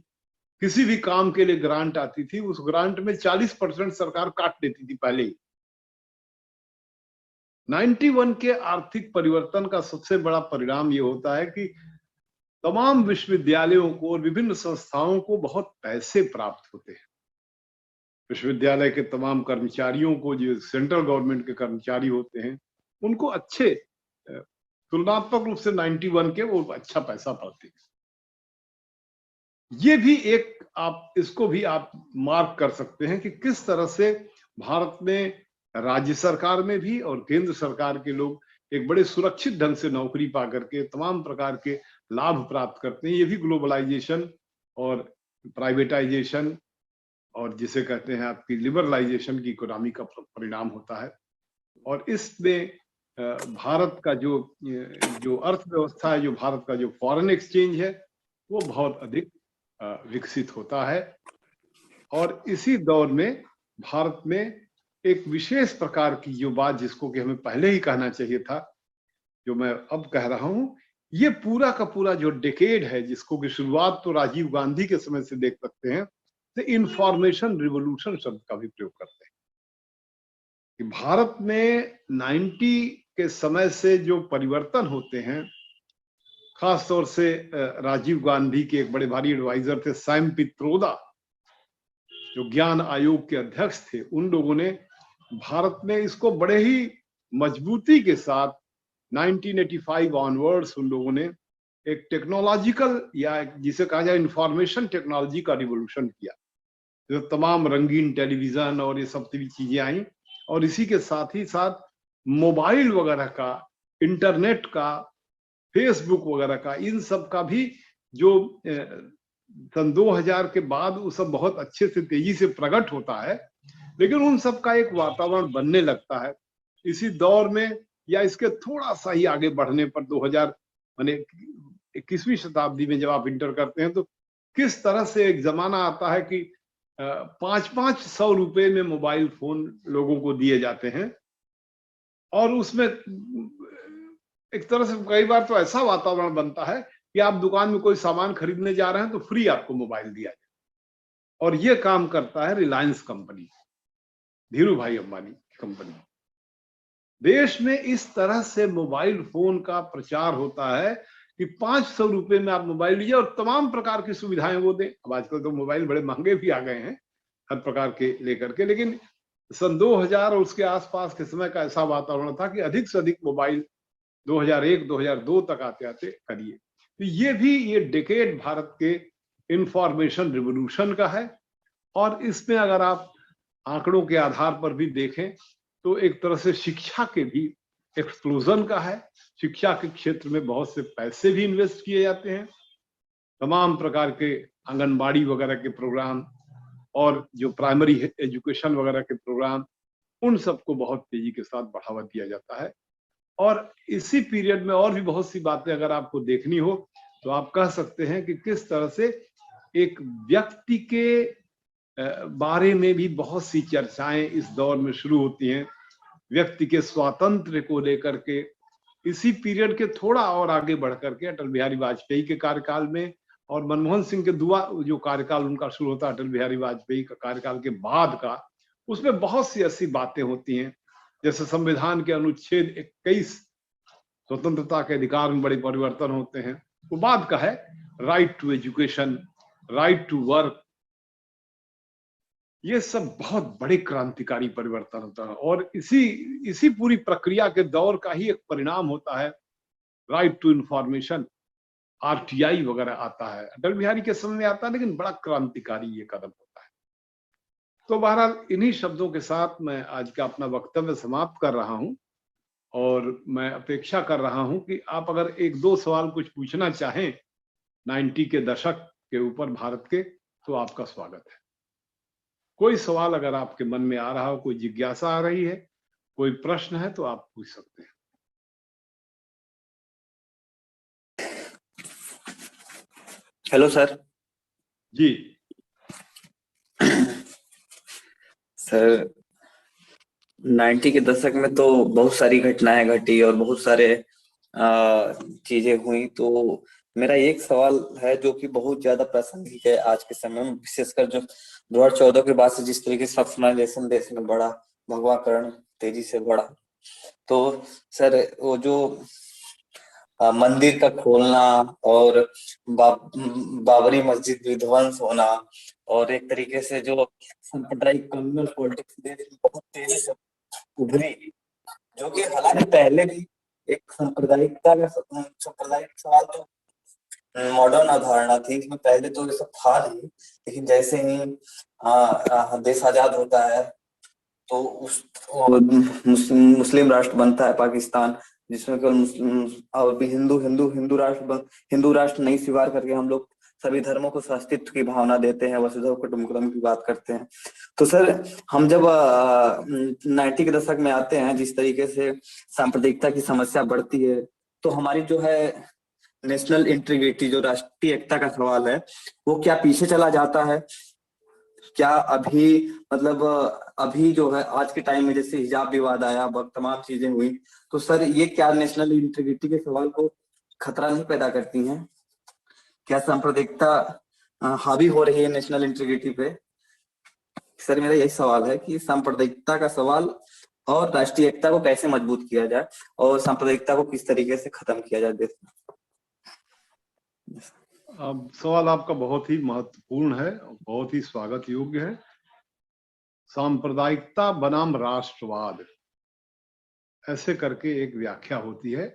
किसी भी काम के लिए ग्रांट आती थी, उस ग्रांट में 40% सरकार काट देती थी पहले ही। 91 के आर्थिक परिवर्तन का सबसे बड़ा परिणाम ये होता है कि तमाम विश्वविद्यालयों को और विभिन्न संस्थाओं को बहुत पैसे प्राप्त होते हैं। विश्वविद्यालय के तमाम कर्मचारियों को, जो सेंट्रल गवर्नमेंट के कर्मचारी होते हैं, उनको अच्छे तुलनात्मक रूप से 91 के वो अच्छा पैसा पाते हैं। ये भी एक आप इसको भी आप मार्क कर सकते हैं कि किस तरह से भारत में राज्य सरकार में भी और केंद्र सरकार के लोग एक बड़े सुरक्षित ढंग से नौकरी पा करके तमाम प्रकार के लाभ प्राप्त करते हैं। ये भी ग्लोबलाइजेशन और प्राइवेटाइजेशन और जिसे कहते हैं आपकी लिबरलाइजेशन की इकोनॉमी का परिणाम होता है। और इसमें भारत का जो अर्थव्यवस्था है, जो भारत का जो फॉरेन एक्सचेंज है, वो बहुत अधिक विकसित होता है। और इसी दौर में भारत में एक विशेष प्रकार की जो बात जिसको कि हमें पहले ही कहना चाहिए था, जो मैं अब कह रहा हूं, ये पूरा का पूरा जो डेकेड है, जिसको कि शुरुआत तो राजीव गांधी के समय से देख सकते हैं, तो इंफॉर्मेशन रिवॉल्यूशन शब्द का भी प्रयोग करते हैं कि भारत में 90 के समय से जो परिवर्तन होते हैं, खास तौर से राजीव गांधी के एक बड़े भारी एडवाइजर थे सैम पित्रोदा, जो ज्ञान आयोग के अध्यक्ष थे, उन लोगों ने भारत में इसको बड़े ही मजबूती के साथ 1985 ऑनवर्ड्स उन लोगों ने एक टेक्नोलॉजिकल या जिसे कहा जाए इंफॉर्मेशन टेक्नोलॉजी का रिवोल्यूशन किया, जो तमाम रंगीन टेलीविजन और ये सब चीजें आई, और इसी के साथ ही साथ मोबाइल वगैरह का, इंटरनेट का, फेसबुक वगैरह का, इन सब का भी जो सन 2000 के बाद वो सब बहुत अच्छे से तेजी से प्रकट होता है, लेकिन उन सब का एक वातावरण बनने लगता है इसी दौर में, या इसके थोड़ा सा ही आगे बढ़ने पर 2000 माने 21वीं शताब्दी में जब आप इंटर करते हैं तो किस तरह से एक जमाना आता है कि 500 रुपए में मोबाइल फोन लोगों को दिए जाते हैं, और उसमें एक तरह से कई बार तो ऐसा वातावरण बनता है कि आप दुकान में कोई सामान खरीदने जा रहे हैं तो फ्री आपको मोबाइल दिया जाए। और ये काम करता है रिलायंस कंपनी, धीरू भाई अंबानी की कंपनी। देश में इस तरह से मोबाइल फोन का प्रचार होता है कि 500 रुपए में आप मोबाइल लीजिए और तमाम प्रकार की सुविधाएं वो दें। अब आजकल तो मोबाइल बड़े महंगे भी आ गए हैं हर प्रकार के लेकर के, लेकिन सन 2000 और उसके आसपास के समय का ऐसा वातावरण था कि अधिक से अधिक मोबाइल 2001-2002 तक आते आते करिए। तो ये भी ये डेकेड भारत के इंफॉर्मेशन रिवोल्यूशन का है। और इसमें अगर आप आंकड़ों के आधार पर भी देखें तो एक तरह से शिक्षा के भी एक्सप्लोजन का है। शिक्षा के क्षेत्र में बहुत से पैसे भी इन्वेस्ट किए जाते हैं, तमाम प्रकार के आंगनबाड़ी वगैरह के प्रोग्राम और जो प्राइमरी एजुकेशन वगैरह के प्रोग्राम, उन सबको बहुत तेजी के साथ बढ़ावा दिया जाता है। और इसी पीरियड में और भी बहुत सी बातें अगर आपको देखनी हो तो आप कह सकते हैं कि किस तरह से एक व्यक्ति के बारे में भी बहुत सी चर्चाएं इस दौर में शुरू होती हैं, व्यक्ति के स्वातंत्र्य को लेकर के। इसी पीरियड के थोड़ा और आगे बढ़ करके अटल बिहारी वाजपेयी के कार्यकाल में और मनमोहन सिंह के जो कार्यकाल उनका शुरू होता है अटल बिहारी वाजपेयी का कार्यकाल के बाद का, उसमें बहुत सी ऐसी बातें होती हैं, जैसे संविधान के अनुच्छेद 21 स्वतंत्रता के अधिकार में बड़े परिवर्तन होते हैं। वो बाद का है, right to education, right to work, ये सब बहुत बड़े क्रांतिकारी परिवर्तन होता है और इसी पूरी प्रक्रिया के दौर का ही एक परिणाम होता है राइट टू इंफॉर्मेशन, आरटीआई वगैरह आता है। अटल बिहारी के समय में आता है, लेकिन बड़ा क्रांतिकारी ये कदम होता है। तो बहरहाल इन्हीं शब्दों के साथ मैं आज का अपना वक्तव्य समाप्त कर रहा हूं और मैं अपेक्षा कर रहा हूं कि आप अगर एक दो सवाल कुछ पूछना चाहें 90 के दशक के ऊपर भारत के, तो आपका स्वागत है। कोई सवाल अगर आपके मन में आ रहा हो, कोई जिज्ञासा आ रही है, कोई प्रश्न है, तो आप पूछ सकते हैं। Hello sir. जी सर, 90 के दशक में तो बहुत सारी घटनाएं घटी और बहुत सारे चीजें हुई। तो मेरा एक सवाल है जो कि बहुत ज्यादा प्रासंगिक है आज के समय में, विशेषकर जो 2014 के बाद से जिस तरीके से सब्सिडाइजेशन देश में बढ़ा, भगवाकरण तेजी से बढ़ा, तो सर वो जो मंदिर का खोलना और बाबरी मस्जिद विध्वंस होना और एक तरीके से जो सांप्रदायिक कम्युनल पॉलिटिक्स देश में बहुत तेजी से उभरी, जो कि हालांकि पहले भी एक सांप्रदायिक सवाल तो मॉडर्न अवधारणा थी, इसमें पहले तो ये सब था नहीं, लेकिन जैसे ही देश आजाद होता है तो उस मुस्लिम राष्ट्र बनता है पाकिस्तान, जिसमें केवल मुस्लिम और भी हिंदू राष्ट्र नहीं स्वीकार करके हम लोग सभी धर्मों को अस्तित्व की भावना देते हैं, वसुधैव कुटुंबकम की बात करते हैं। तो सर, हम जब 90 के दशक में आते हैं, जिस तरीके से सांप्रदायिकता की समस्या बढ़ती है, तो हमारी जो है नेशनल इंटीग्रिटी, जो राष्ट्रीय एकता का सवाल है, वो क्या पीछे चला जाता है? क्या अभी मतलब अभी जो है आज के टाइम में जैसे हिजाब विवाद आया, तमाम चीजें हुई, तो सर ये क्या नेशनल इंटीग्रिटी के सवाल को खतरा नहीं पैदा करती हैं? क्या सांप्रदायिकता हावी हो रही है नेशनल इंटीग्रिटी पे? सर मेरा यही सवाल है कि सांप्रदायिकता का सवाल और राष्ट्रीय एकता को कैसे मजबूत किया जाए और सांप्रदायिकता को किस तरीके से खत्म किया जाए देश में। अब सवाल आपका बहुत ही महत्वपूर्ण है, बहुत ही स्वागत योग्य है। सांप्रदायिकता बनाम राष्ट्रवाद, ऐसे करके एक व्याख्या होती है।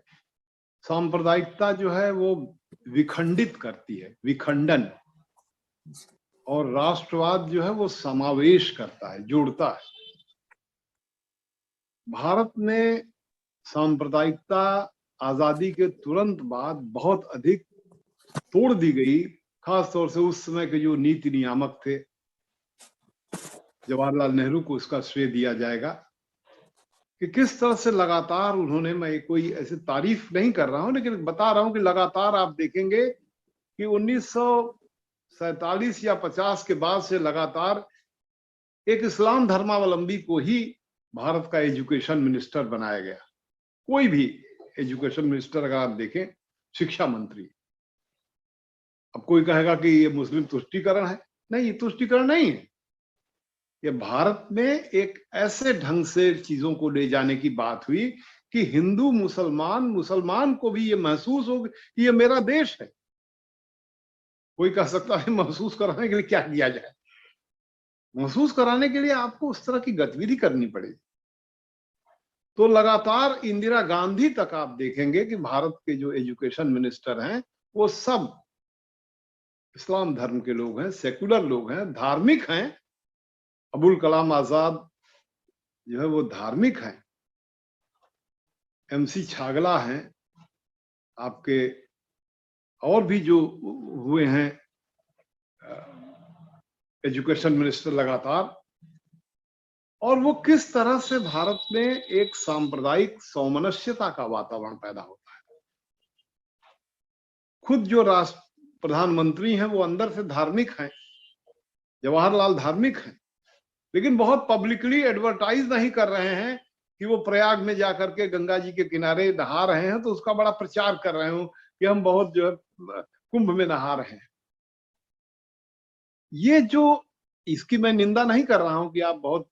सांप्रदायिकता जो है वो विखंडित करती है, विखंडन, और राष्ट्रवाद जो है वो समावेश करता है, जोड़ता है। भारत में सांप्रदायिकता आजादी के तुरंत बाद बहुत अधिक तोड़ दी गई, खासतौर से उस समय के जो नीति नियामक थे, जवाहरलाल नेहरू को इसका श्रेय दिया जाएगा कि किस तरह से लगातार उन्होंने, मैं कोई ऐसे तारीफ नहीं कर रहा हूं, लेकिन बता रहा हूं कि लगातार आप देखेंगे कि 1947 या 50 के बाद से लगातार एक इस्लाम धर्मावलंबी को ही भारत का एजुकेशन मिनिस्टर बनाया गया। कोई भी एजुकेशन मिनिस्टर अगर आप देखें, शिक्षा मंत्री, अब कोई कहेगा कि ये मुस्लिम तुष्टीकरण है, नहीं, ये तुष्टीकरण नहीं है। ये भारत में एक ऐसे ढंग से चीजों को ले जाने की बात हुई कि हिंदू मुसलमान को भी ये महसूस हो कि ये मेरा देश है। कोई कह सकता है महसूस कराने के लिए क्या किया जाए? महसूस कराने के लिए आपको उस तरह की गतिविधि करनी पड़ेगी। तो लगातार इंदिरा गांधी तक आप देखेंगे कि भारत के जो एजुकेशन मिनिस्टर हैं वो सब इस्लाम धर्म के लोग हैं, सेकुलर लोग हैं, धार्मिक हैं। अबुल कलाम आजाद जो है वो धार्मिक हैं, MC छागला हैं, आपके और भी जो हुए हैं एजुकेशन मिनिस्टर लगातार, और वो किस तरह से भारत में एक सांप्रदायिक सौमनस्यता का वातावरण पैदा होता है। खुद जो राष्ट्र प्रधानमंत्री हैं वो अंदर से धार्मिक हैं, जवाहरलाल धार्मिक हैं, लेकिन बहुत पब्लिकली एडवर्टाइज नहीं कर रहे हैं कि वो प्रयाग में जाकर के गंगा जी के किनारे नहा रहे हैं, तो उसका बड़ा प्रचार कर रहे हो कि हम बहुत जो है कुंभ में नहा रहे हैं। ये जो, इसकी मैं निंदा नहीं कर रहा हूं कि आप बहुत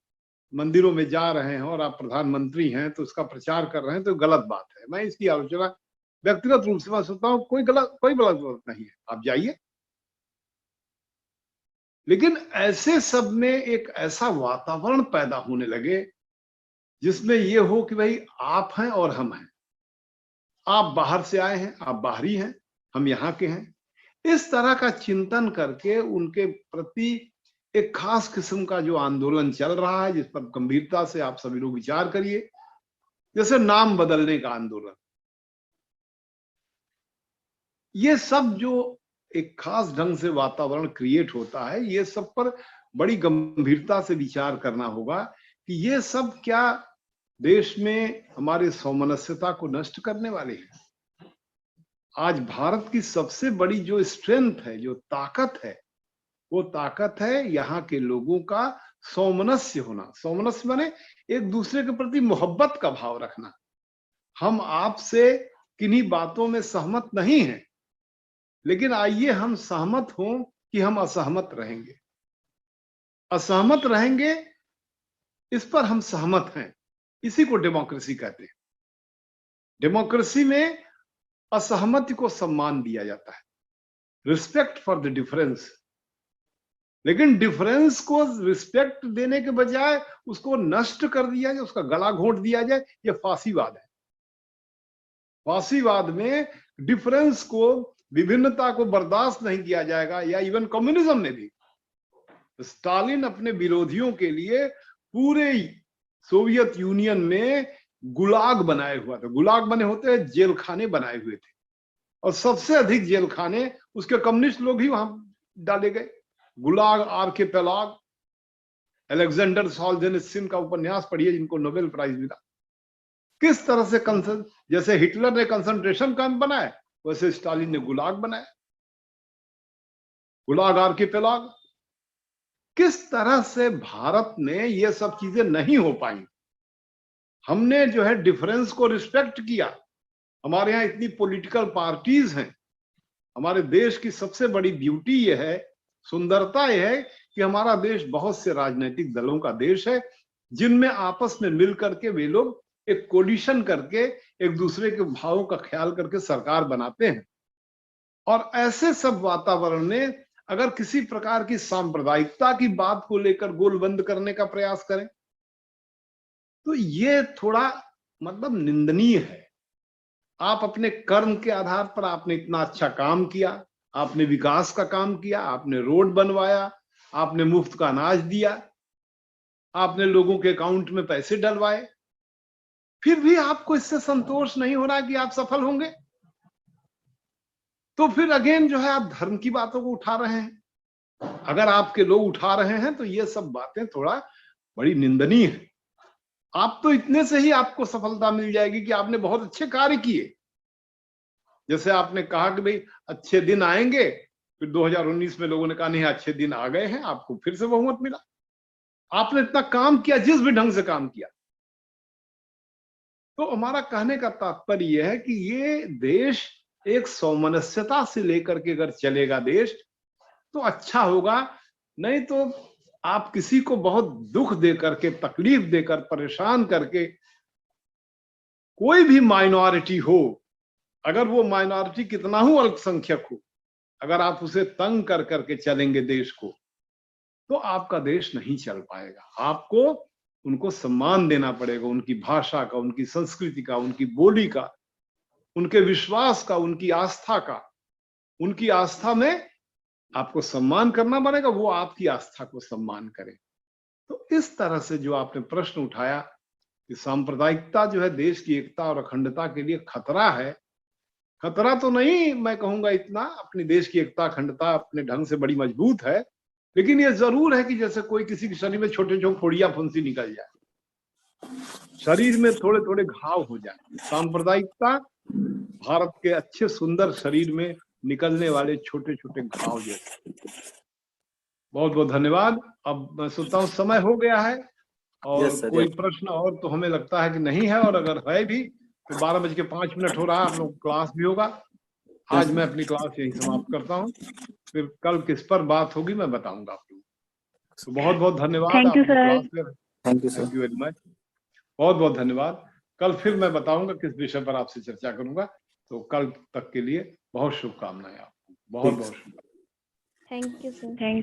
मंदिरों में जा रहे हैं और आप प्रधानमंत्री हैं तो उसका प्रचार कर रहे हैं, तो गलत बात है। मैं इसकी आलोचना व्यक्तिगत रूप से मैं सोचता हूँ कोई गलत नहीं है, आप जाइए, लेकिन ऐसे सब में एक ऐसा वातावरण पैदा होने लगे जिसमें ये हो कि भाई आप हैं और हम हैं, आप बाहर से आए हैं, आप बाहरी हैं, हम यहाँ के हैं। इस तरह का चिंतन करके उनके प्रति एक खास किस्म का जो आंदोलन चल रहा है, जिस पर गंभीरता से आप सभी लोग विचार करिए, जैसे नाम बदलने का आंदोलन, ये सब जो एक खास ढंग से वातावरण क्रिएट होता है, ये सब पर बड़ी गंभीरता से विचार करना होगा कि ये सब क्या देश में हमारे सौमनस्यता को नष्ट करने वाले हैं। आज भारत की सबसे बड़ी जो स्ट्रेंथ है, जो ताकत है, वो ताकत है यहाँ के लोगों का सौमनस्य होना। सौमनस्य माने एक दूसरे के प्रति मोहब्बत का भाव रखना। हम आपसे किन्हीं बातों में सहमत नहीं हैं, लेकिन आइए हम सहमत हों कि हम असहमत रहेंगे, असहमत रहेंगे, इस पर हम सहमत हैं। इसी को डेमोक्रेसी कहते हैं। डेमोक्रेसी में असहमति को सम्मान दिया जाता है, रिस्पेक्ट फॉर द डिफरेंस। लेकिन डिफरेंस को रिस्पेक्ट देने के बजाय उसको नष्ट कर दिया जाए, उसका गला घोंट दिया जाए, यह फासीवाद है। फासीवाद में डिफरेंस को, विभिन्नता को बर्दाश्त नहीं किया जाएगा। या इवन कम्युनिज्म में भी स्टालिन अपने विरोधियों के लिए पूरे सोवियत यूनियन में गुलाग बनाए हुआ था। गुलाग बने होते हैं, जेल खाने बनाए हुए थे, और सबसे अधिक जेल खाने उसके कम्युनिस्ट लोग ही वहां डाले गए। गुलाग, आर्किपेलाग, अलेक्जेंडर सॉल्जेनित्सिन का उपन्यास पढ़िए, जिनको नोबेल प्राइज मिला। किस तरह से जैसे हिटलर ने कंसंट्रेशन कैंप बनाए, वैसे स्टालिन ने गुलाग बनाया, गुलाग, आर्किपेलाग। किस तरह से भारत में ये सब चीजें नहीं हो पाई। हमने जो है डिफरेंस को रिस्पेक्ट किया। हमारे यहाँ इतनी पॉलिटिकल पार्टीज हैं। हमारे देश की सबसे बड़ी ब्यूटी ये है, सुंदरता यह है कि हमारा देश बहुत से राजनीतिक दलों का देश है, जिनमें आपस में मिल करके वे लोग एक कोलिशन करके एक दूसरे के भावों का ख्याल करके सरकार बनाते हैं। और ऐसे सब वातावरण में अगर किसी प्रकार की सांप्रदायिकता की बात को लेकर गोलबंद करने का प्रयास करें, तो ये थोड़ा मतलब निंदनीय है। आप अपने कर्म के आधार पर आपने इतना अच्छा काम किया, आपने विकास का काम किया, आपने रोड बनवाया, आपने मुफ्त का अनाज दिया, आपने लोगों के अकाउंट में पैसे डलवाए, फिर भी आपको इससे संतोष नहीं हो रहा कि आप सफल होंगे, तो फिर अगेन जो है आप धर्म की बातों को उठा रहे हैं। अगर आपके लोग उठा रहे हैं तो ये सब बातें थोड़ा बड़ी निंदनीय है। आप तो इतने से ही आपको सफलता मिल जाएगी कि आपने बहुत अच्छे कार्य किए। जैसे आपने कहा कि भाई अच्छे दिन आएंगे, फिर 2019 में लोगों ने कहा नहीं अच्छे दिन आ गए हैं, आपको फिर से बहुमत मिला। आपने इतना काम किया, जिस भी ढंग से काम किया। तो हमारा कहने का तात्पर्य यह है कि ये देश एक सौमनस्यता से लेकर के अगर चलेगा देश, तो अच्छा होगा। नहीं तो आप किसी को बहुत दुख दे करके, तकलीफ देकर, परेशान करके, कोई भी माइनॉरिटी हो, अगर वो माइनॉरिटी कितना ही अल्पसंख्यक हो, अगर आप उसे तंग कर करके चलेंगे देश को, तो आपका देश नहीं चल पाएगा। आपको उनको सम्मान देना पड़ेगा, उनकी भाषा का, उनकी संस्कृति का, उनकी बोली का, उनके विश्वास का, उनकी आस्था का। उनकी आस्था में आपको सम्मान करना पड़ेगा, वो आपकी आस्था को सम्मान करें। तो इस तरह से जो आपने प्रश्न उठाया कि सांप्रदायिकता जो है देश की एकता और अखंडता के लिए खतरा है, खतरा तो नहीं मैं कहूंगा इतना, अपने देश की एकता अखंडता अपने ढंग से बड़ी मजबूत है, लेकिन ये जरूर है कि जैसे कोई किसी के शरीर में छोटे छोटे फोड़िया फुंसी निकल जाए, शरीर में थोड़े थोड़े घाव हो जाए। सांप्रदायिकता भारत के अच्छे सुंदर शरीर में निकलने वाले छोटे छोटे घाव जैसे। बहुत बहुत धन्यवाद। अब मैं सोचता हूँ समय हो गया है, और कोई प्रश्न और तो हमें लगता है कि नहीं है, और अगर है भी तो 12:05 हो रहा है, आप लोग क्लास भी होगा। आज मैं अपनी क्लास यही समाप्त करता हूँ, फिर कल किस पर बात होगी मैं बताऊंगा आप लोग। तो बहुत बहुत धन्यवाद। Thank you sir. Thank you very much, बहुत बहुत धन्यवाद। कल फिर मैं बताऊंगा किस विषय पर आपसे चर्चा करूंगा। तो कल तक के लिए बहुत शुभकामनाएं आपको, बहुत बहुत शुभकामनाएं। Thank you sir. थैंक